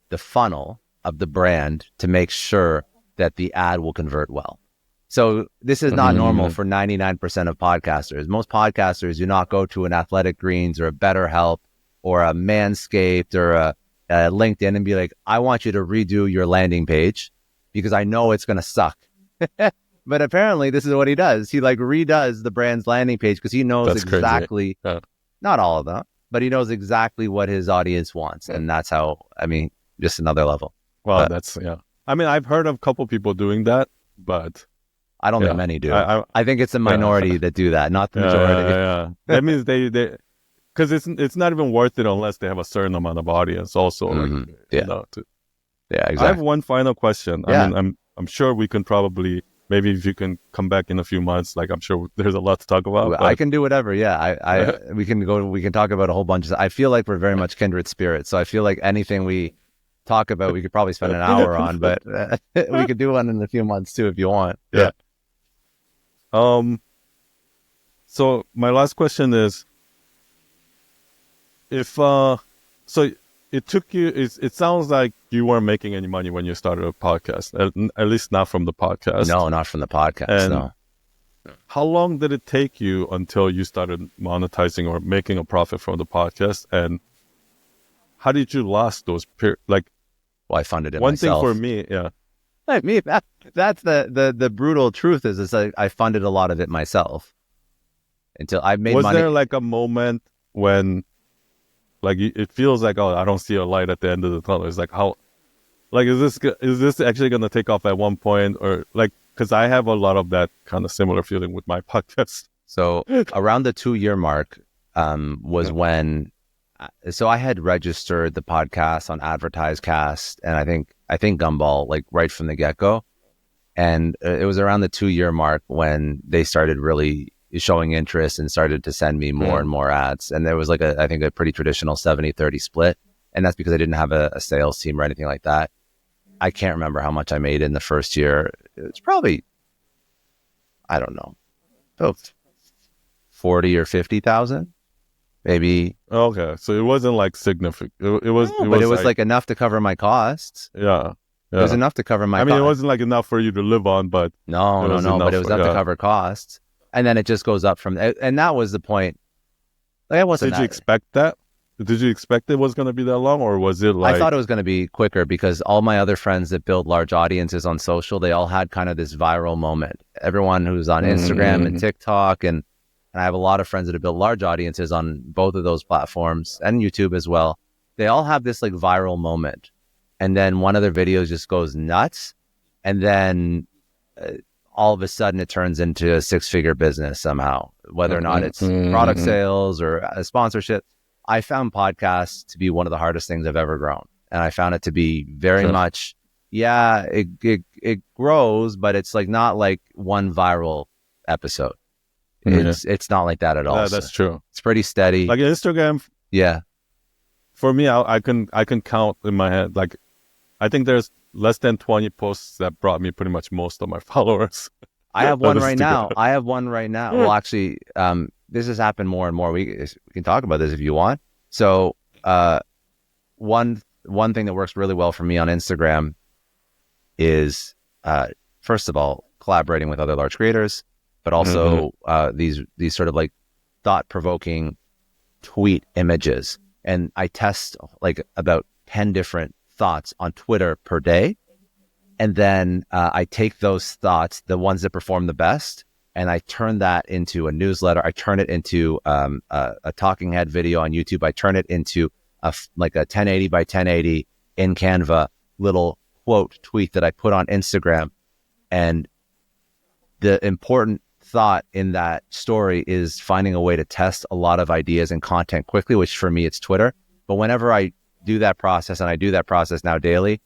Speaker 1: the funnel of the brand to make sure that the ad will convert well. So this is not normal for 99% of podcasters. Most podcasters do not go to an Athletic Greens or a BetterHelp or a Manscaped or a LinkedIn and be like, I want you to redo your landing page because I know it's going to suck. But apparently this is what he does. He like redoes the brand's landing page because he knows
Speaker 2: That's
Speaker 1: exactly, not all of them, but he knows exactly what his audience wants. And that's how, just another level.
Speaker 2: Well, I've heard of a couple people doing that, but
Speaker 1: I don't think many do. I think it's a minority that do that, not the majority.
Speaker 2: That means they because it's not even worth it unless they have a certain amount of audience also.
Speaker 1: Exactly.
Speaker 2: I have one final question.
Speaker 1: Yeah.
Speaker 2: I'm sure we can probably, maybe if you can come back in a few months, like I'm sure there's a lot to talk about. But
Speaker 1: I can do whatever. Yeah. We can talk about a whole bunch of, I feel like we're very much kindred spirits. So I feel like anything we talk about, we could probably spend an hour on, but we could do one in a few months too, if you want.
Speaker 2: Yeah. So my last question is, so it took you, it sounds like you weren't making any money when you started a podcast, at least not from the podcast.
Speaker 1: No, not from the podcast.
Speaker 2: And
Speaker 1: no.
Speaker 2: How long did it take you until you started monetizing or making a profit from the podcast? And how did you last those periods? Like,
Speaker 1: well, I funded it
Speaker 2: one
Speaker 1: myself.
Speaker 2: thing for me,
Speaker 1: that's the brutal truth is like I funded a lot of it myself until I made money.
Speaker 2: Was there like a moment when, like, it feels like, oh, I don't see a light at the end of the tunnel? It's like, how, like, is this actually going to take off at one point? Or like, because I have a lot of that kind of similar feeling with my podcast.
Speaker 1: So around the 2-year mark was when, so I had registered the podcast on AdvertiseCast and I think Gumball, like right from the get-go. And it was around the 2-year mark when they started really showing interest and started to send me more and more ads. And there was like I think a pretty traditional 70-30 split. And that's because I didn't have a sales team or anything like that. I can't remember how much I made in the first year. It's probably, I don't know, about 40 or 50,000, maybe.
Speaker 2: Okay. So it wasn't like significant. It was
Speaker 1: like enough to cover my costs.
Speaker 2: Yeah.
Speaker 1: It was enough to cover my costs.
Speaker 2: It wasn't like enough for you to live on, but
Speaker 1: no, but it was enough to cover costs. And then it just goes up from, and that was the point. Like, I wasn't.
Speaker 2: Did you expect that? Did you expect it was going to be that long, or was it like?
Speaker 1: I thought it was going to be quicker because all my other friends that build large audiences on social, they all had kind of this viral moment. Everyone who's on Instagram and TikTok, and I have a lot of friends that have built large audiences on both of those platforms and YouTube as well. They all have this like viral moment, and then one of their videos just goes nuts, and then all of a sudden it turns into a 6-figure business somehow, whether or not it's product sales or a sponsorship. I found podcasts to be one of the hardest things I've ever grown. And I found it to be very much, it grows, but it's like not like one viral episode. It's not like that at all.
Speaker 2: That's true.
Speaker 1: It's pretty steady.
Speaker 2: Like Instagram.
Speaker 1: Yeah.
Speaker 2: For me, I can count in my head. Like, I think there's less than 20 posts that brought me pretty much most of my followers.
Speaker 1: I have one right now. Well, actually, this has happened more and more. We can talk about this if you want. So, one thing that works really well for me on Instagram is, first of all, collaborating with other large creators, but also these sort of like thought-provoking tweet images. And I test like about 10 different thoughts on Twitter per day. And then I take those thoughts, the ones that perform the best, and I turn that into a newsletter. I turn it into a talking head video on YouTube. I turn it into like a 1080 by 1080 in Canva little quote tweet that I put on Instagram. And the important thought in that story is finding a way to test a lot of ideas and content quickly, which for me, it's Twitter. But whenever I do that process, and I do that process now daily,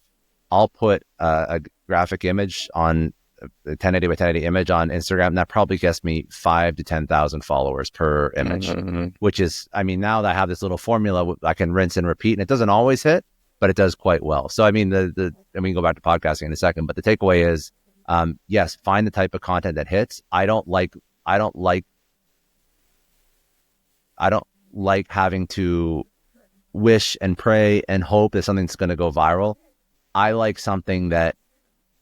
Speaker 1: I'll put a graphic image on a 1080 by 1080 image on Instagram, and that probably gets me 5,000 to 10,000 followers per image, which is, I mean, now that I have this little formula, I can rinse and repeat, and it doesn't always hit, but it does quite well. So, I mean, and we can go back to podcasting in a second, but the takeaway is, yes, find the type of content that hits. I don't like having to wish and pray and hope that something's going to go viral. I like something that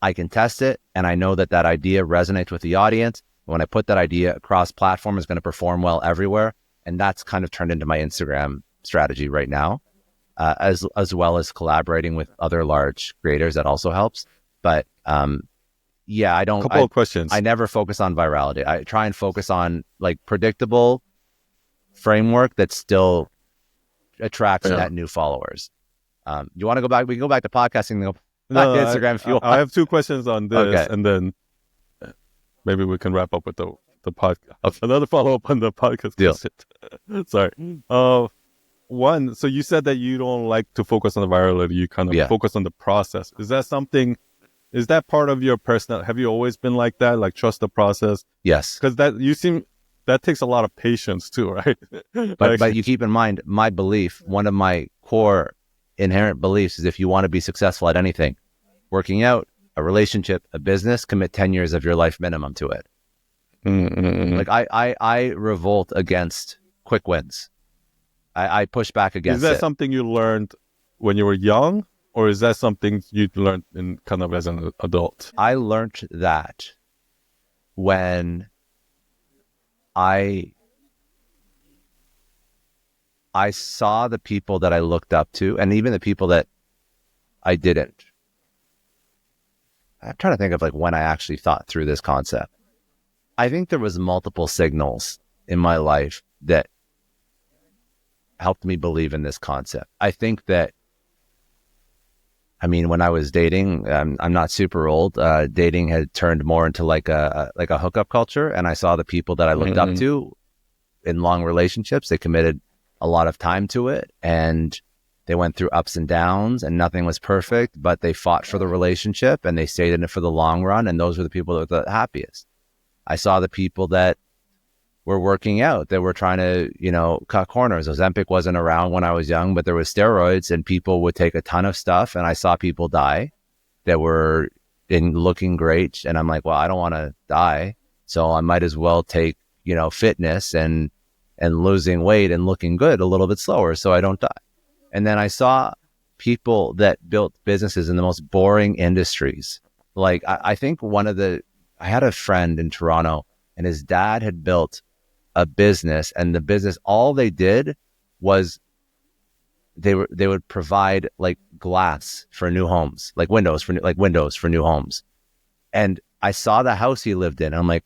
Speaker 1: I can test it, and I know that that idea resonates with the audience. When I put that idea across platform, it's going to perform well everywhere. And that's kind of turned into my Instagram strategy right now, as well as collaborating with other large creators. That also helps. But yeah, I don't.
Speaker 2: Couple of questions.
Speaker 1: I never focus on virality. I try and focus on like predictable framework that still attracts net new followers. You want to go back? We can go back to podcasting and go back to Instagram if you want.
Speaker 2: I have two questions on this, and then maybe we can wrap up with the podcast. Okay. Another follow-up on the podcast.
Speaker 1: Deal.
Speaker 2: Sorry. One, so you said that you don't like to focus on the virality. You kind of focus on the process. Is that part of your personality? Have you always been like that? Like trust the process?
Speaker 1: Yes.
Speaker 2: Because that takes a lot of patience too, right?
Speaker 1: But you keep in mind, my belief, one of my core inherent beliefs is if you want to be successful at anything, working out, a relationship, a business, commit 10 years of your life minimum to it. Like I revolt against quick wins. I push back against it.
Speaker 2: Is that something you learned when you were young, or is that something you learned in kind of as an adult?
Speaker 1: I learned that when I saw the people that I looked up to, and even the people that I didn't. I'm trying to think of like when I actually thought through this concept. I think there was multiple signals in my life that helped me believe in this concept. I think that, I mean, when I was dating, I'm not super old. Dating had turned more into like a hookup culture, and I saw the people that I looked up to in long relationships. They committed a lot of time to it, and they went through ups and downs, and nothing was perfect, but they fought for the relationship and they stayed in it for the long run. And those were the people that were the happiest. I saw the people that were working out, that were trying to, cut corners. Ozempic wasn't around when I was young, but there was steroids, and people would take a ton of stuff. And I saw people die that were looking great. And I'm like, well, I don't want to die. So I might as well take, fitness and losing weight and looking good a little bit slower so I don't die. And then I saw people that built businesses in the most boring industries. Like I think I had a friend in Toronto, and his dad had built a business, and the business, all they did was they would provide like glass for new homes, like windows for new homes. And I saw the house he lived in, and I'm like,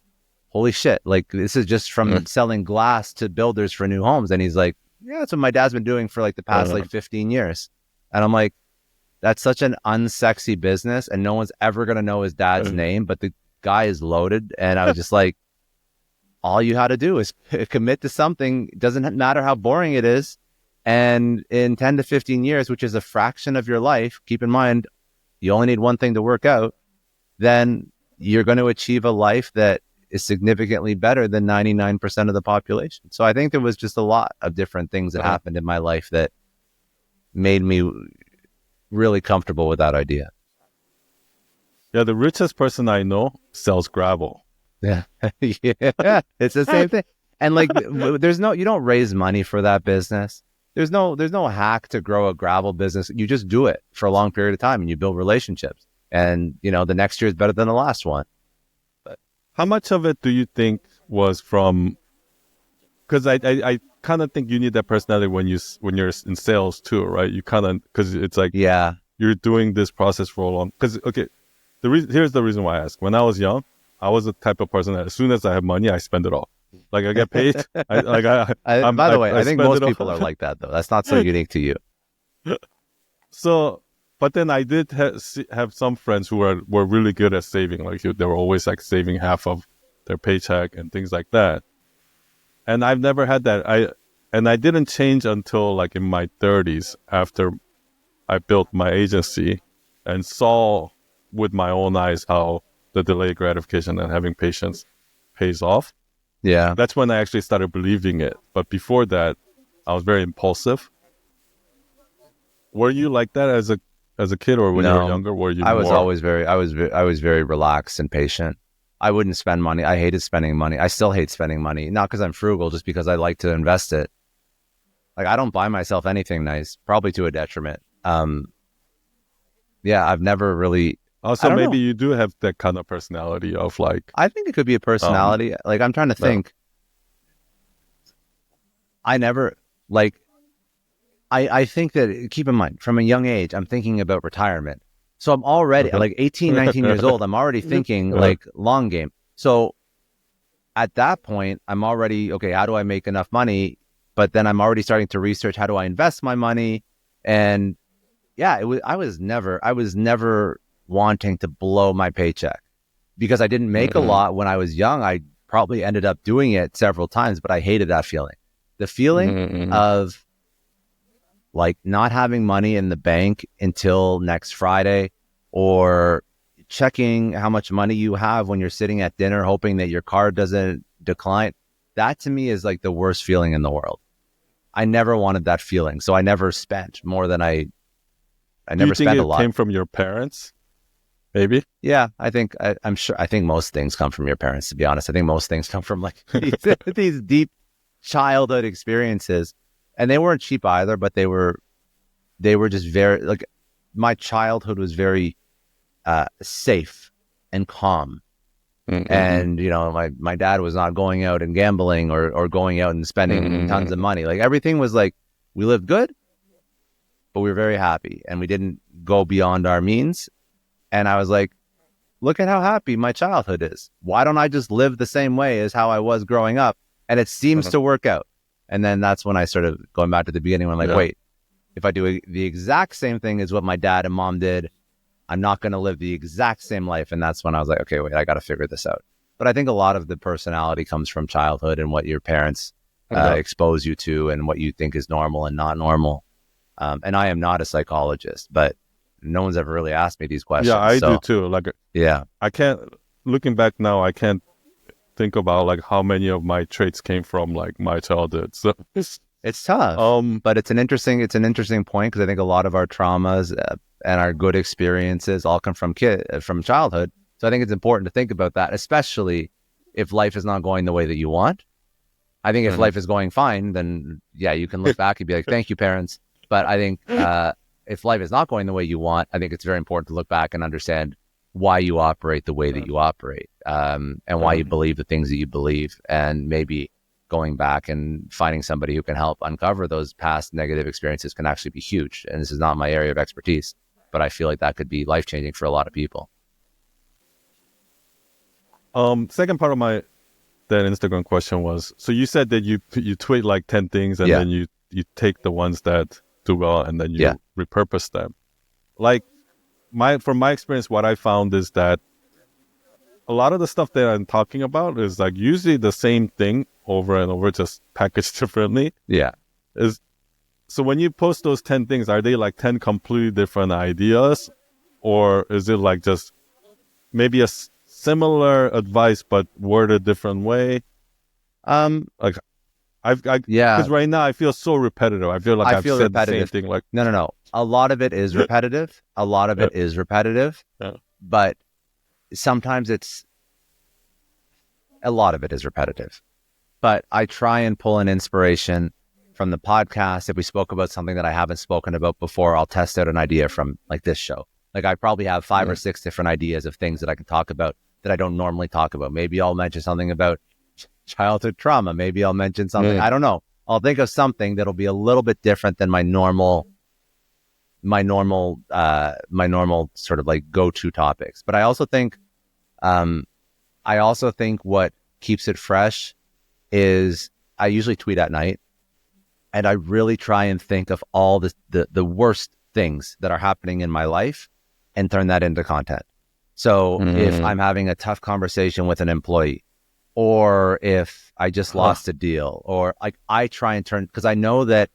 Speaker 1: holy shit, like this is just from selling glass to builders for new homes. And he's like, yeah, that's what my dad's been doing for like the past 15 years. And I'm like, that's such an unsexy business, and no one's ever going to know his dad's name, but the guy is loaded. And I was just like, all you had to do is commit to something. It doesn't matter how boring it is. And in 10 to 15 years, which is a fraction of your life, keep in mind, you only need one thing to work out, then you're going to achieve a life that is significantly better than 99% of the population. So I think there was just a lot of different things that happened in my life that made me really comfortable with that idea.
Speaker 2: Yeah, the richest person I know sells gravel.
Speaker 1: Yeah, yeah, it's the same thing. And like, you don't raise money for that business. There's no hack to grow a gravel business. You just do it for a long period of time, and you build relationships. And the next year is better than the last one. But
Speaker 2: how much of it do you think was from? Because I kind of think you need that personality when you're in sales too, right? You kind of, because it's like,
Speaker 1: yeah,
Speaker 2: you're doing this process for a long, because, okay, here's the reason why I ask. When I was young, I was the type of person that as soon as I have money, I spend it all. Like I get paid.
Speaker 1: By the way,
Speaker 2: I
Speaker 1: I think
Speaker 2: spend
Speaker 1: most
Speaker 2: it all.
Speaker 1: people are like that, though. That's not so unique to you.
Speaker 2: So, but then I did have some friends who were really good at saving. Like they were always like saving half of their paycheck and things like that. And I've never had that. I didn't change until like in my 30s after I built my agency and saw with my own eyes how the delayed gratification and having patience pays off.
Speaker 1: Yeah.
Speaker 2: That's when I actually started believing it. But before that, I was very impulsive. Were you like that as a kid, or when you were younger? Were you?
Speaker 1: I was always I was very relaxed and patient. I wouldn't spend money. I hated spending money. I still hate spending money, not because I'm frugal, just because I like to invest it. Like I don't buy myself anything nice, probably to a detriment. Yeah, I've never really.
Speaker 2: Also, maybe you do have that kind of personality of like.
Speaker 1: I think it could be a personality. Like I'm trying to think. I never like. I think that, keep in mind, from a young age, I'm thinking about retirement. So I'm already like 18, 19 years old. I'm already thinking like long game. So at that point, I'm already, okay, how do I make enough money? But then I'm already starting to research, how do I invest my money? And yeah, I was never wanting to blow my paycheck because I didn't make a lot when I was young. I probably ended up doing it several times, but I hated that feeling. The feeling of like not having money in the bank until next Friday, or checking how much money you have when you're sitting at dinner, hoping that your card doesn't decline. That to me is like the worst feeling in the world. I never wanted that feeling. So I never spent more than I never spent a lot.
Speaker 2: Came from your parents? Maybe?
Speaker 1: Yeah, I'm sure. I think most things come from your parents, to be honest. I think most things come from like these deep childhood experiences. And they weren't cheap either, but they were just very, like, my childhood was very safe and calm. And, you know, my dad was not going out and gambling or going out and spending tons of money. Like everything was like, we lived good, but we were very happy and we didn't go beyond our means. And I was like, look at how happy my childhood is. Why don't I just live the same way as how I was growing up? And it seems to work out. And then that's when I started going back to the beginning when I'm like, wait, if I do the exact same thing as what my dad and mom did, I'm not going to live the exact same life. And that's when I was like, okay, wait, I got to figure this out. But I think a lot of the personality comes from childhood and what your parents expose you to and what you think is normal and not normal. And I am not a psychologist, but no one's ever really asked me these questions.
Speaker 2: Yeah, I do too. Like, I can't, looking back now, I can't think about like how many of my traits came from like my childhood. So
Speaker 1: it's tough, but it's an interesting point, because I think a lot of our traumas and our good experiences all come from childhood. So I think it's important to think about that, especially if life is not going the way that you want. I think if life is going fine, then yeah, you can look back and be like, thank you, parents. But I think if life is not going the way you want, I think it's very important to look back and understand why you operate the way that you operate, and why you believe the things that you believe, and maybe going back and finding somebody who can help uncover those past negative experiences can actually be huge. And this is not my area of expertise, but I feel like that could be life-changing for a lot of people.
Speaker 2: Second part of that Instagram question was, so you said that you tweet like 10 things and then you take the ones that do well and then you repurpose them. Like, from my experience, what I found is that a lot of the stuff that I'm talking about is like usually the same thing over and over, just packaged differently. Yeah. So when you post those 10 things, are they like 10 completely different ideas? Or is it like just maybe a similar advice, but worded a different way? Like because right now I feel so repetitive. I feel like I've said repetitive. The same thing. Like
Speaker 1: no. A lot of it is repetitive. A lot of it is repetitive. But sometimes a lot of it is repetitive. But I try and pull an inspiration from the podcast. If we spoke about something that I haven't spoken about before, I'll test out an idea from like this show. Like I probably have 5 or 6 different ideas of things that I can talk about that I don't normally talk about. Maybe I'll mention something about childhood trauma. Maybe I'll mention something. I don't know. I'll think of something that'll be a little bit different than my normal my normal sort of like go-to topics. But I also think what keeps it fresh is I usually tweet at night, and I really try and think of all the worst things that are happening in my life and turn that into content. So if I'm having a tough conversation with an employee, or if I just lost a deal, or like I try and turn, because I know that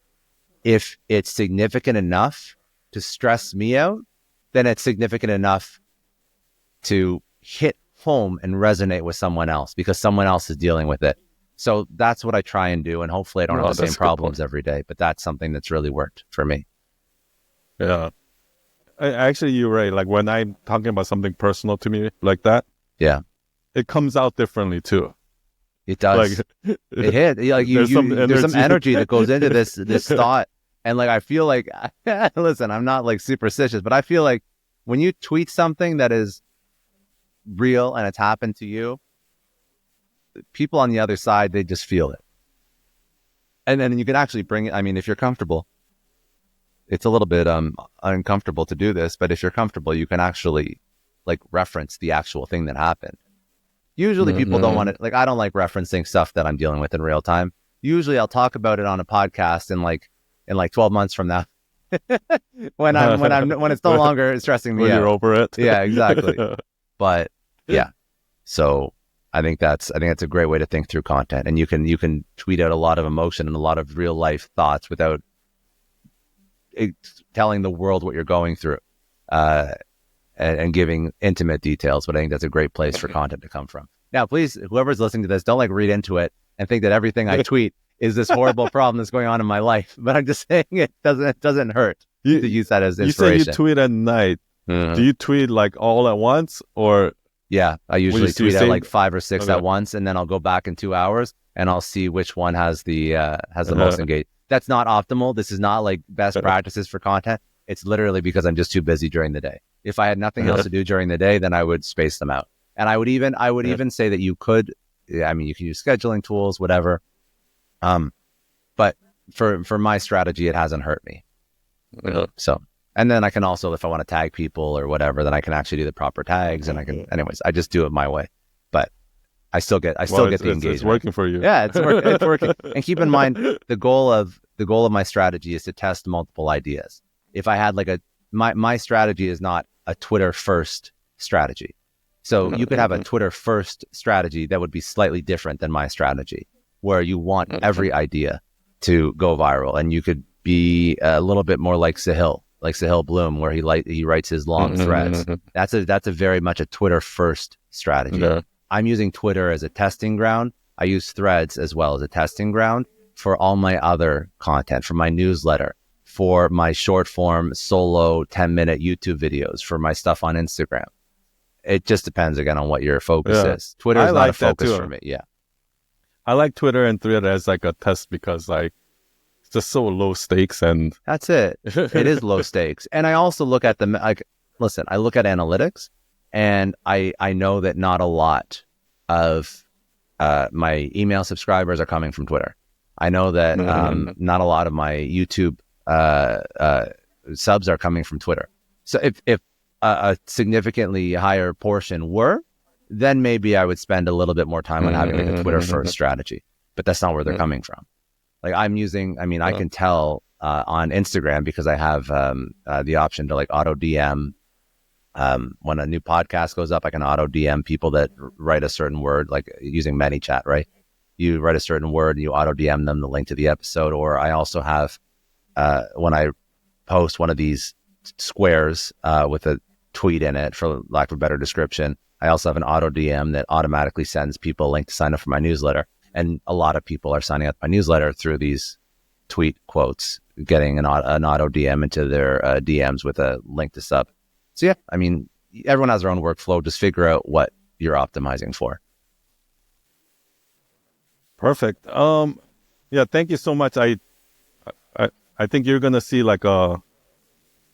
Speaker 1: if it's significant enough to stress me out, then it's significant enough to hit home and resonate with someone else because someone else is dealing with it. So that's what I try and do. And hopefully I don't have the same problems every day, but that's something that's really worked for me.
Speaker 2: Yeah. Actually, you're right. Like when I'm talking about something personal to me like that,
Speaker 1: yeah,
Speaker 2: it comes out differently too.
Speaker 1: It does. Like, it hit. Like there's some energy that goes into this thought. And like I feel like, listen, I'm not like superstitious, but I feel like when you tweet something that is real and it's happened to you, people on the other side, they just feel it. And then you can actually bring it. I mean, if you're comfortable, it's a little bit uncomfortable to do this, but if you're comfortable, you can actually like reference the actual thing that happened. Usually people don't want to, like, I don't like referencing stuff that I'm dealing with in real time. Usually I'll talk about it on a podcast in like 12 months from now when it's no longer stressing me
Speaker 2: when
Speaker 1: out.
Speaker 2: You're over it.
Speaker 1: Yeah, exactly. But yeah, so I think that's a great way to think through content, and you can tweet out a lot of emotion and a lot of real life thoughts without telling the world what you're going through, and giving intimate details. But I think that's a great place for content to come from. Now, please, whoever's listening to this, don't like read into it and think that everything I tweet is this horrible problem that's going on in my life. But I'm just saying it doesn't hurt to use that as inspiration.
Speaker 2: You say you tweet at night. Do you tweet like all at once, or?
Speaker 1: Yeah, I usually tweet at like 5 or 6 at once, and then I'll go back in 2 hours and I'll see which one has the most engaged. That's not optimal. This is not like best practices for content. It's literally because I'm just too busy during the day. If I had nothing else to do during the day, then I would space them out. And I would even say that you could, I mean, you can use scheduling tools, whatever. But for my strategy, it hasn't hurt me. So, and then I can also, if I want to tag people or whatever, then I can actually do the proper tags, and anyways, I just do it my way. But I still get the engagement.
Speaker 2: It's working for you.
Speaker 1: Yeah, it's working. And keep in mind, the goal of my strategy is to test multiple ideas. If I had like my strategy is not a Twitter first strategy. So you could have a Twitter first strategy that would be slightly different than my strategy, where you want every idea to go viral, and you could be a little bit more like Sahil Bloom, where he writes his long threads. That's a very much a Twitter first strategy. Yeah. I'm using Twitter as a testing ground. I use Threads as well as a testing ground for all my other content, for my newsletter, for my short form solo 10-minute YouTube videos, for my stuff on Instagram. It just depends again on what your focus is. Twitter is not a focus for me. Yeah.
Speaker 2: I like Twitter and Thread as like a test because like it's just so low stakes, and
Speaker 1: that's it. It is low stakes. And I also look at I look at analytics, and I know that not a lot of my email subscribers are coming from Twitter. I know that not a lot of my YouTube subs are coming from Twitter. So if a significantly higher portion were, then maybe I would spend a little bit more time on having like a Twitter first strategy. But that's not where they're coming from. Like I can tell on Instagram, because I have the option to like auto DM. When a new podcast goes up, I can auto DM people that write a certain word, like using ManyChat, right? You write a certain word and you auto DM them the link to the episode. Or I also have, when I post one of these squares with a tweet in it, for lack of a better description, I also have an auto DM that automatically sends people a link to sign up for my newsletter. And a lot of people are signing up my newsletter through these tweet quotes, getting an auto DM into their DMs with a link to sub. So yeah, I mean, everyone has their own workflow. Just figure out what you're optimizing for.
Speaker 2: Perfect. Yeah, thank you so much. I think you're gonna see like a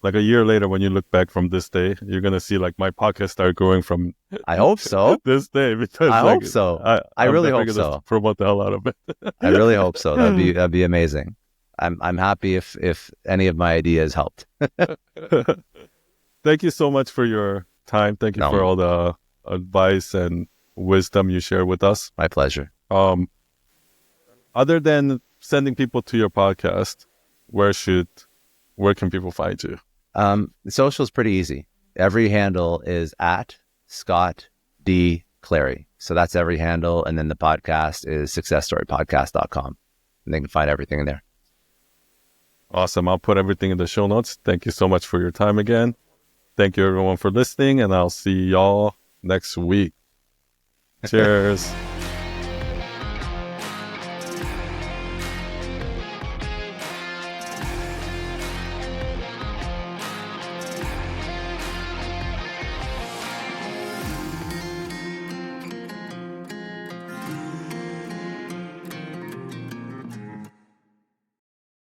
Speaker 2: year later, when you look back from this day, you're gonna see like my podcast start growing from.
Speaker 1: I hope so.
Speaker 2: This day, because
Speaker 1: I hope so. I really hope so.
Speaker 2: Promote the hell out of it.
Speaker 1: I really hope so. That'd be amazing. I'm happy if any of my ideas helped.
Speaker 2: Thank you so much for your time. Thank you for all the advice and wisdom you share with us.
Speaker 1: My pleasure.
Speaker 2: Other than sending people to your podcast, where can people find you?
Speaker 1: The social is pretty easy. Every handle is at Scott D. Clary. So that's every handle. And then the podcast is successstorypodcast.com. And they can find everything in there.
Speaker 2: Awesome. I'll put everything in the show notes. Thank you so much for your time again. Thank you everyone for listening, and I'll see y'all next week. Cheers.